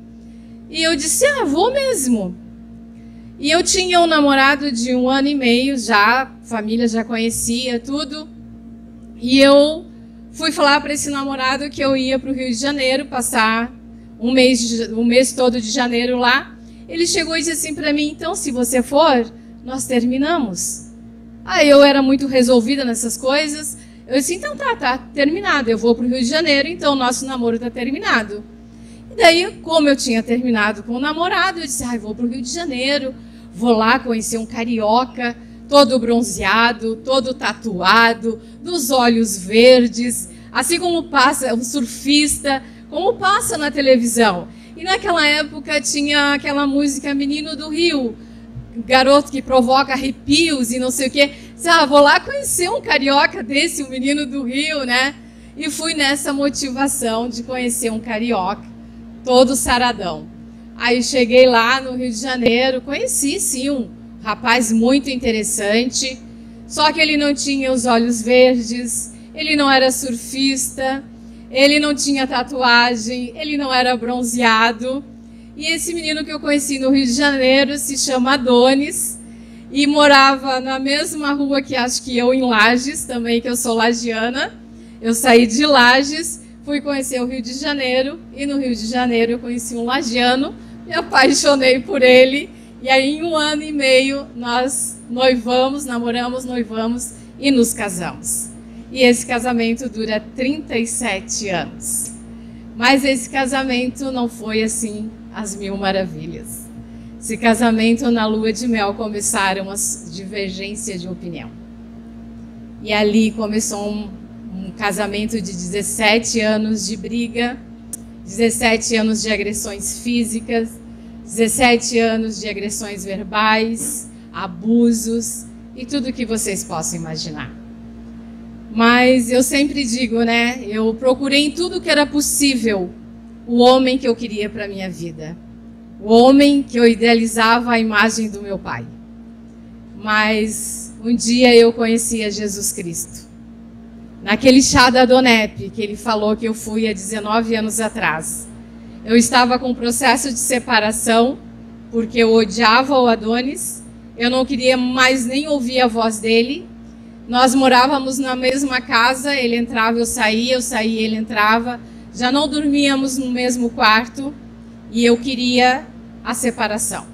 e eu disse, vou mesmo. E eu tinha um namorado de 1 ano e meio já, a família já conhecia tudo. E eu fui falar para esse namorado que eu ia para o Rio de Janeiro, passar um mês todo de janeiro lá. Ele chegou e disse assim para mim, então se você for, nós terminamos. Aí eu era muito resolvida nessas coisas. Eu disse, então tá terminado, eu vou para o Rio de Janeiro, então o nosso namoro está terminado. E daí, como eu tinha terminado com o namorado, eu disse, vou para o Rio de Janeiro, vou lá conhecer um carioca, todo bronzeado, todo tatuado, dos olhos verdes, assim como passa um surfista, como passa na televisão. E naquela época tinha aquela música Menino do Rio, garoto que provoca arrepios e não sei o quê. Vou lá conhecer um carioca desse, um menino do Rio, né? E fui nessa motivação de conhecer um carioca, todo saradão. Aí cheguei lá no Rio de Janeiro, conheci sim um rapaz muito interessante, só que ele não tinha os olhos verdes, ele não era surfista, ele não tinha tatuagem, ele não era bronzeado. E esse menino que eu conheci no Rio de Janeiro se chama Adonis e morava na mesma rua que acho que eu, em Lages, também, que eu sou lagiana. Eu saí de Lages, fui conhecer o Rio de Janeiro e no Rio de Janeiro eu conheci um lagiano, me apaixonei por ele e aí em 1 ano e meio nós namoramos e nos casamos. E esse casamento dura 37 anos. Mas esse casamento não foi assim as 1000 maravilhas. Esse casamento, na lua de mel, começaram as divergências de opinião. E ali começou um casamento de 17 anos de briga, 17 anos de agressões físicas, 17 anos de agressões verbais, abusos e tudo que vocês possam imaginar. Mas eu sempre digo, né? Eu procurei em tudo que era possível o homem que eu queria para a minha vida. O homem que eu idealizava a imagem do meu pai. Mas um dia eu conheci a Jesus Cristo. Naquele chá da Donep, que ele falou que eu fui há 19 anos atrás. Eu estava com um processo de separação, porque eu odiava o Adonis. Eu não queria mais nem ouvir a voz dele. Nós morávamos na mesma casa, ele entrava, eu saía, ele entrava. Já não dormíamos no mesmo quarto e eu queria a separação.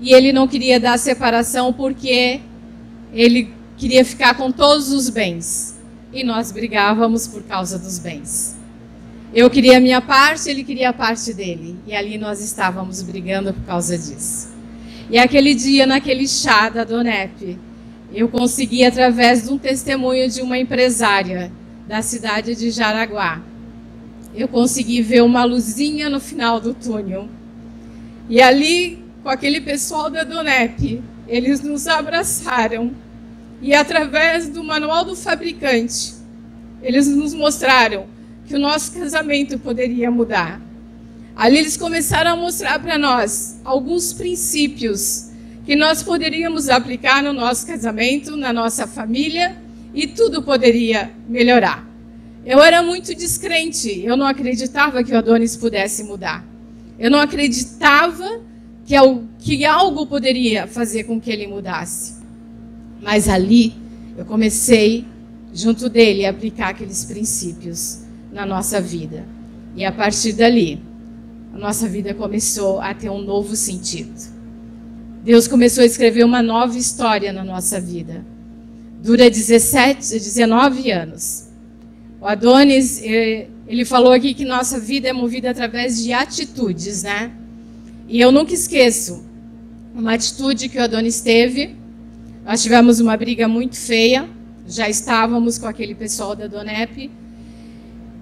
E ele não queria dar a separação porque ele queria ficar com todos os bens. E nós brigávamos por causa dos bens. Eu queria a minha parte, ele queria a parte dele. E ali nós estávamos brigando por causa disso. E aquele dia, naquele chá da Donep, eu consegui, através de um testemunho de uma empresária da cidade de Jaraguá, eu consegui ver uma luzinha no final do túnel. E ali, com aquele pessoal da Donep, eles nos abraçaram. E através do manual do fabricante, eles nos mostraram que o nosso casamento poderia mudar. Ali eles começaram a mostrar para nós alguns princípios que nós poderíamos aplicar no nosso casamento, na nossa família, e tudo poderia melhorar. Eu era muito descrente, eu não acreditava que o Adonis pudesse mudar. Eu não acreditava que algo poderia fazer com que ele mudasse. Mas ali eu comecei, junto dele, a aplicar aqueles princípios na nossa vida. E a partir dali, a nossa vida começou a ter um novo sentido. Deus começou a escrever uma nova história na nossa vida. Dura 19 anos. O Adonis, ele falou aqui que nossa vida é movida através de atitudes, né? E eu nunca esqueço uma atitude que o Adonis teve. Nós tivemos uma briga muito feia, já estávamos com aquele pessoal da Donep,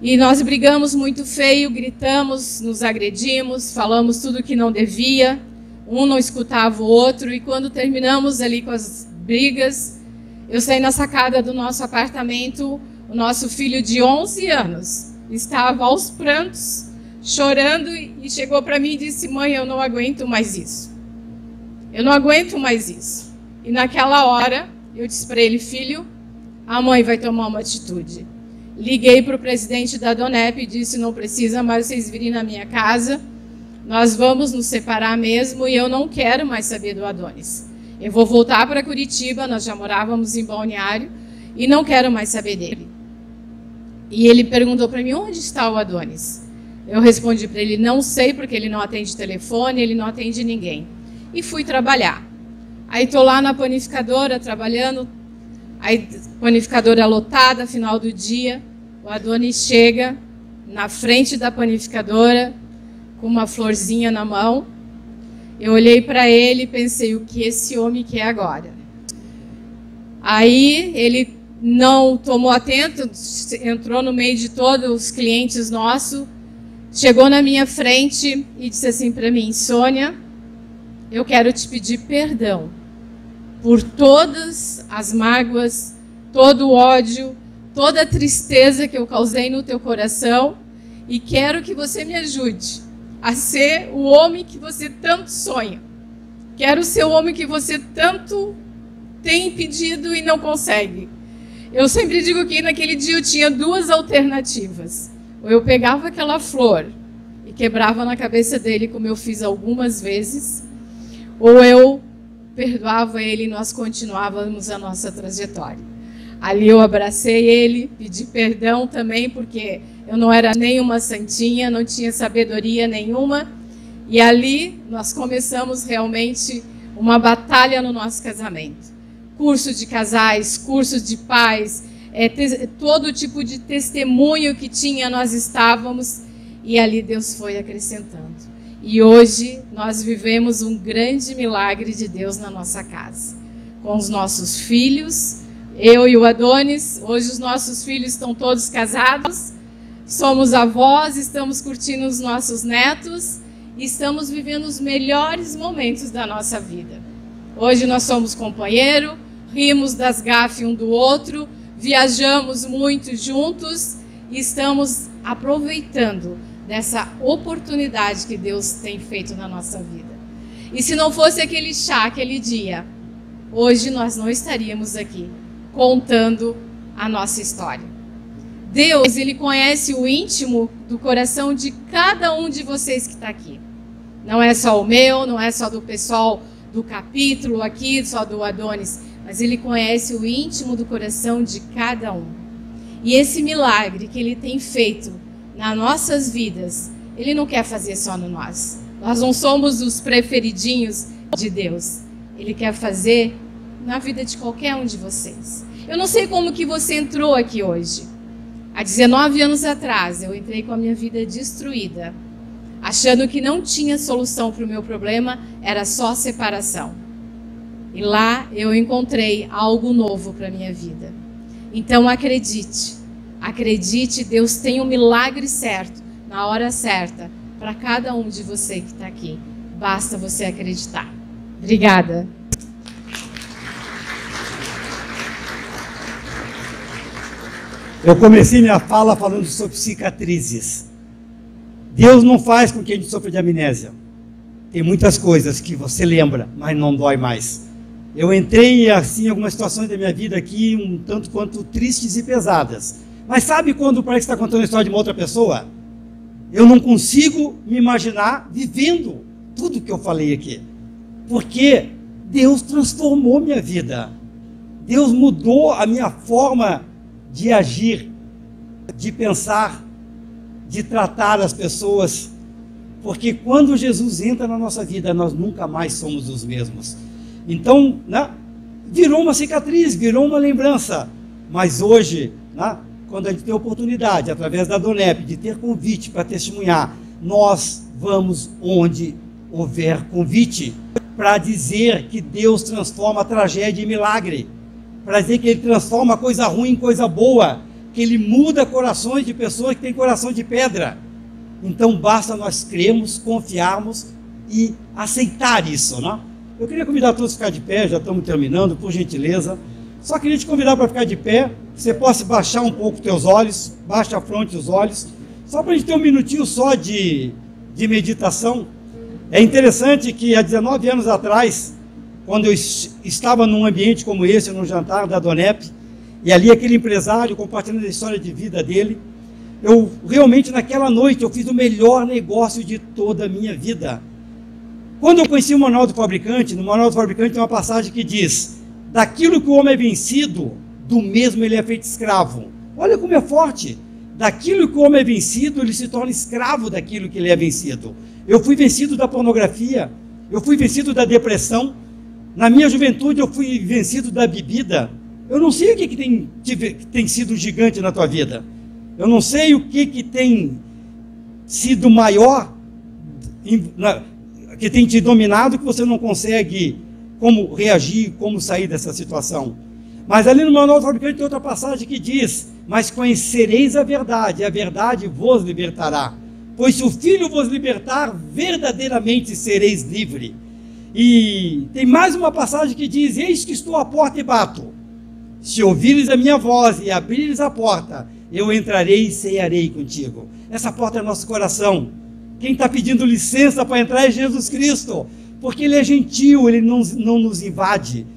e nós brigamos muito feio, gritamos, nos agredimos, falamos tudo que não devia, um não escutava o outro, e quando terminamos ali com as brigas, eu saí na sacada do nosso apartamento, o nosso filho de 11 anos estava aos prantos, chorando, e chegou para mim e disse: mãe, eu não aguento mais isso. Eu não aguento mais isso. E naquela hora, eu disse para ele: filho, a mãe vai tomar uma atitude. Liguei para o presidente da Donep e disse: não precisa mais vocês virem na minha casa, nós vamos nos separar mesmo, e eu não quero mais saber do Adonis. Eu vou voltar para Curitiba, nós já morávamos em Balneário, e não quero mais saber dele. E ele perguntou para mim: onde está o Adonis? Eu respondi para ele: não sei, porque ele não atende telefone, ele não atende ninguém. E fui trabalhar. Aí estou lá na panificadora trabalhando, aí panificadora lotada, final do dia, o Adonis chega na frente da panificadora com uma florzinha na mão. Eu olhei para ele e pensei: o que esse homem quer agora? Aí ele não tomou atento, entrou no meio de todos os clientes nossos, chegou na minha frente e disse assim para mim: Sônia, eu quero te pedir perdão por todas as mágoas, todo o ódio, toda a tristeza que eu causei no teu coração, e quero que você me ajude a ser o homem que você tanto sonha. Quero ser o homem que você tanto tem pedido e não consegue. Eu sempre digo que naquele dia eu tinha duas alternativas. Ou eu pegava aquela flor e quebrava na cabeça dele, como eu fiz algumas vezes, ou eu perdoava ele e nós continuávamos a nossa trajetória. Ali eu abracei ele, pedi perdão também, porque eu não era nenhuma santinha, não tinha sabedoria nenhuma. E ali nós começamos realmente uma batalha no nosso casamento. Curso de casais, curso de pais, todo tipo de testemunho que tinha, nós estávamos, e ali Deus foi acrescentando. E hoje nós vivemos um grande milagre de Deus na nossa casa. Com os nossos filhos, eu e o Adonis, hoje os nossos filhos estão todos casados, somos avós, estamos curtindo os nossos netos e estamos vivendo os melhores momentos da nossa vida. Hoje nós somos companheiros, rimos das gafes um do outro, viajamos muito juntos e estamos aproveitando dessa oportunidade que Deus tem feito na nossa vida. E se não fosse aquele chá, aquele dia, hoje nós não estaríamos aqui contando a nossa história. Deus, Ele conhece o íntimo do coração de cada um de vocês que está aqui. Não é só o meu, não é só do pessoal do capítulo aqui, só do Adonis, mas Ele conhece o íntimo do coração de cada um. E esse milagre que Ele tem feito nas nossas vidas, Ele não quer fazer só no nós. Nós não somos os preferidinhos de Deus. Ele quer fazer na vida de qualquer um de vocês. Eu não sei como que você entrou aqui hoje. Há 19 anos atrás, eu entrei com a minha vida destruída, achando que não tinha solução para o meu problema, era só separação. E lá eu encontrei algo novo para a minha vida. Então acredite, Deus tem um milagre certo, na hora certa, para cada um de vocês que está aqui. Basta você acreditar. Obrigada. Eu comecei minha fala falando sobre cicatrizes. Deus não faz com que a gente sofra de amnésia. Tem muitas coisas que você lembra, mas não dói mais. Eu entrei assim em algumas situações da minha vida aqui, um tanto quanto tristes e pesadas. Mas sabe quando parece que está contando a história de uma outra pessoa? Eu não consigo me imaginar vivendo tudo que eu falei aqui. Porque Deus transformou minha vida. Deus mudou a minha forma de agir, de pensar, de tratar as pessoas. Porque quando Jesus entra na nossa vida, nós nunca mais somos os mesmos. Então, né, virou uma cicatriz, virou uma lembrança. Mas hoje, né, quando a gente tem a oportunidade, através da DONEP, de ter convite para testemunhar, nós vamos onde houver convite, para dizer que Deus transforma a tragédia em milagre, para dizer que Ele transforma coisa ruim em coisa boa, que Ele muda corações de pessoas que têm coração de pedra. Então basta nós crermos, confiarmos e aceitar isso, né? Eu queria convidar todos a ficar de pé, já estamos terminando, por gentileza. Só queria te convidar para ficar de pé, que você possa baixar um pouco os teus olhos, baixa a fronte os olhos, só para a gente ter um minutinho só de meditação. É interessante que há 19 anos atrás, quando eu estava num ambiente como esse, num jantar da DONEP, e ali aquele empresário compartilhando a história de vida dele, eu realmente naquela noite eu fiz o melhor negócio de toda a minha vida. Quando eu conheci o Manual do Fabricante, no Manual do Fabricante tem uma passagem que diz: daquilo que o homem é vencido, do mesmo ele é feito escravo. Olha como é forte. Daquilo que o homem é vencido, ele se torna escravo daquilo que ele é vencido. Eu fui vencido da pornografia, eu fui vencido da depressão, na minha juventude eu fui vencido da bebida. Eu não sei o que tem sido gigante na tua vida. Eu não sei o que tem sido maior, que tem te dominado, que você não consegue como reagir, como sair dessa situação. Mas ali no Manual do Fabricante tem outra passagem que diz: mas conhecereis a verdade vos libertará. Pois se o Filho vos libertar, verdadeiramente sereis livre. E tem mais uma passagem que diz: eis que estou à porta e bato. Se ouvires a minha voz e abrires a porta, eu entrarei e cearei contigo. Essa porta é nosso coração. Quem está pedindo licença para entrar é Jesus Cristo, porque Ele é gentil, Ele não nos invade.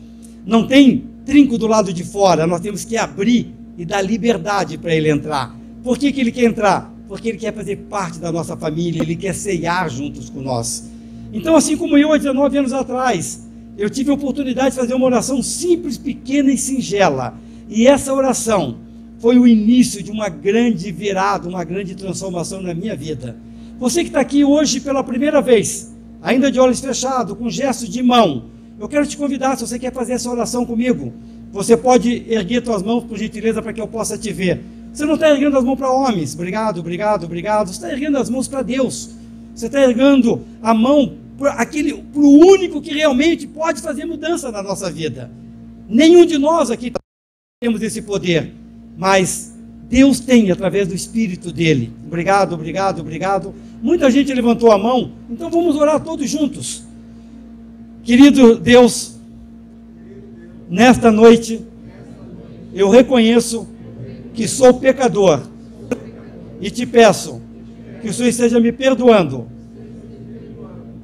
Não tem trinco do lado de fora, nós temos que abrir e dar liberdade para Ele entrar. Por que Ele quer entrar? Porque Ele quer fazer parte da nossa família, Ele quer ceiar juntos com nós. Então, assim como eu, há 19 anos atrás, eu tive a oportunidade de fazer uma oração simples, pequena e singela. E essa oração foi o início de uma grande virada, uma grande transformação na minha vida. Você que está aqui hoje pela primeira vez, ainda de olhos fechados, com gesto de mão, eu quero te convidar, se você quer fazer essa oração comigo, você pode erguer suas mãos, por gentileza, para que eu possa te ver. Você não está erguendo as mãos para homens, obrigado, obrigado, obrigado. Você está erguendo as mãos para Deus. Você está erguendo a mão para o único que realmente pode fazer mudança na nossa vida. Nenhum de nós aqui temos esse poder, mas Deus tem através do Espírito dele. Obrigado, obrigado, obrigado. Muita gente levantou a mão, então vamos orar todos juntos. Querido Deus, nesta noite eu reconheço que sou pecador e te peço que o Senhor esteja me perdoando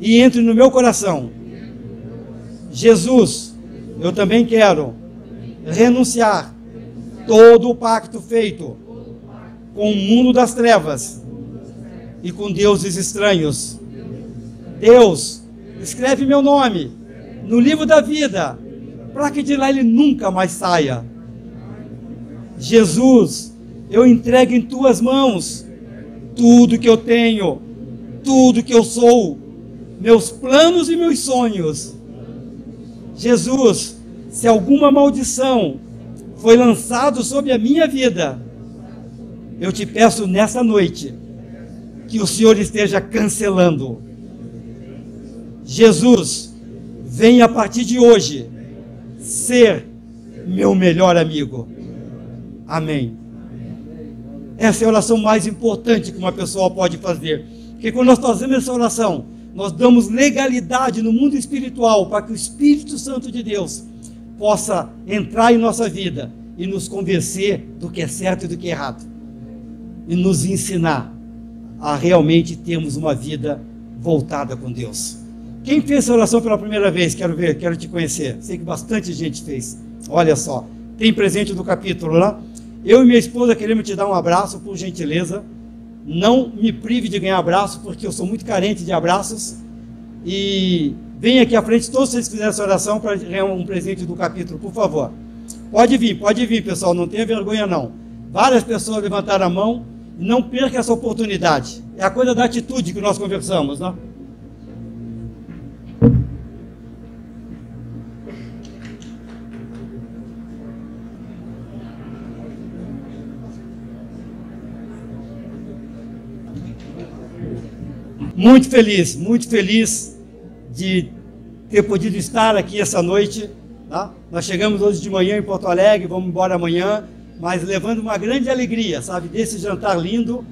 e entre no meu coração. Jesus, eu também quero renunciar todo o pacto feito com o mundo das trevas e com deuses estranhos. Deus, escreve meu nome no livro da vida, para que de lá ele nunca mais saia. Jesus, eu entrego em tuas mãos tudo que eu tenho, tudo que eu sou, meus planos e meus sonhos. Jesus, se alguma maldição foi lançada sobre a minha vida, eu te peço nessa noite que o Senhor esteja cancelando. Jesus, venha a partir de hoje ser meu melhor amigo. Amém. Essa é a oração mais importante que uma pessoa pode fazer, porque quando nós fazemos essa oração, nós damos legalidade no mundo espiritual para que o Espírito Santo de Deus possa entrar em nossa vida e nos convencer do que é certo e do que é errado, e nos ensinar a realmente termos uma vida voltada com Deus. Quem fez essa oração pela primeira vez? Quero ver, quero te conhecer. Sei que bastante gente fez. Olha só, tem presente do capítulo lá. Eu e minha esposa queremos te dar um abraço, por gentileza. Não me prive de ganhar abraço, porque eu sou muito carente de abraços. E vem aqui à frente, todos vocês que fizeram essa oração, para ganhar um presente do capítulo, por favor. Pode vir, pessoal, não tenha vergonha não. Várias pessoas levantaram a mão, não perca essa oportunidade. É a coisa da atitude que nós conversamos, né? Muito feliz de ter podido estar aqui essa noite. Tá? Nós chegamos hoje de manhã em Porto Alegre, vamos embora amanhã, mas levando uma grande alegria, sabe, desse jantar lindo.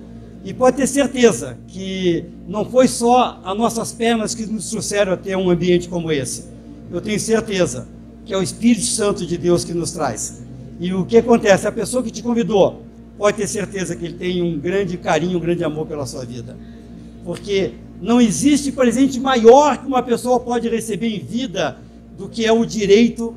E pode ter certeza que não foi só as nossas pernas que nos trouxeram a ter um ambiente como esse. Eu tenho certeza que é o Espírito Santo de Deus que nos traz. E o que acontece? A pessoa que te convidou, pode ter certeza que ele tem um grande carinho, um grande amor pela sua vida. Porque não existe presente maior que uma pessoa pode receber em vida do que é o direito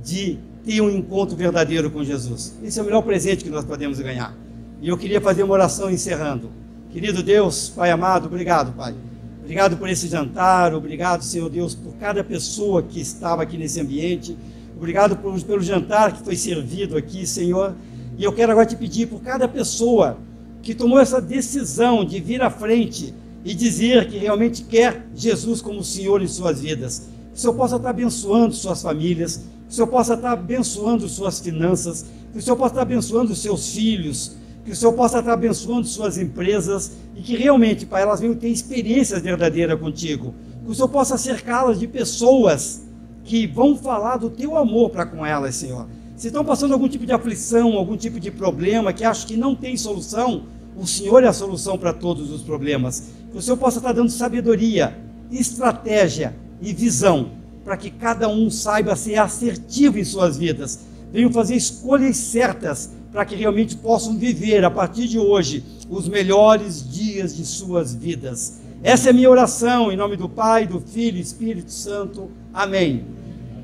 de ter um encontro verdadeiro com Jesus. Esse é o melhor presente que nós podemos ganhar. E eu queria fazer uma oração encerrando. Querido Deus, Pai amado, obrigado, Pai. Obrigado por esse jantar, obrigado, Senhor Deus, por cada pessoa que estava aqui nesse ambiente. Obrigado pelo jantar que foi servido aqui, Senhor. E eu quero agora te pedir por cada pessoa que tomou essa decisão de vir à frente e dizer que realmente quer Jesus como Senhor em suas vidas. Que o Senhor possa estar abençoando suas famílias, que o Senhor possa estar abençoando suas finanças, que o Senhor possa estar abençoando seus filhos, que o Senhor possa estar abençoando suas empresas e que realmente, Pai, elas venham ter experiências verdadeiras contigo. Que o Senhor possa cercá-las de pessoas que vão falar do teu amor para com elas, Senhor. Se estão passando algum tipo de aflição, algum tipo de problema, que acham que não tem solução, o Senhor é a solução para todos os problemas. Que o Senhor possa estar dando sabedoria, estratégia e visão, para que cada um saiba ser assertivo em suas vidas. Venham fazer escolhas certas, para que realmente possam viver, a partir de hoje, os melhores dias de suas vidas. Essa é a minha oração, em nome do Pai, do Filho e Espírito Santo. Amém.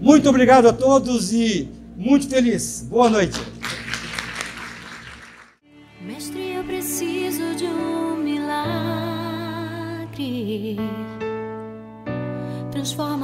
Muito obrigado a todos e muito feliz. Boa noite. Mestre, eu preciso de um milagre. Transforma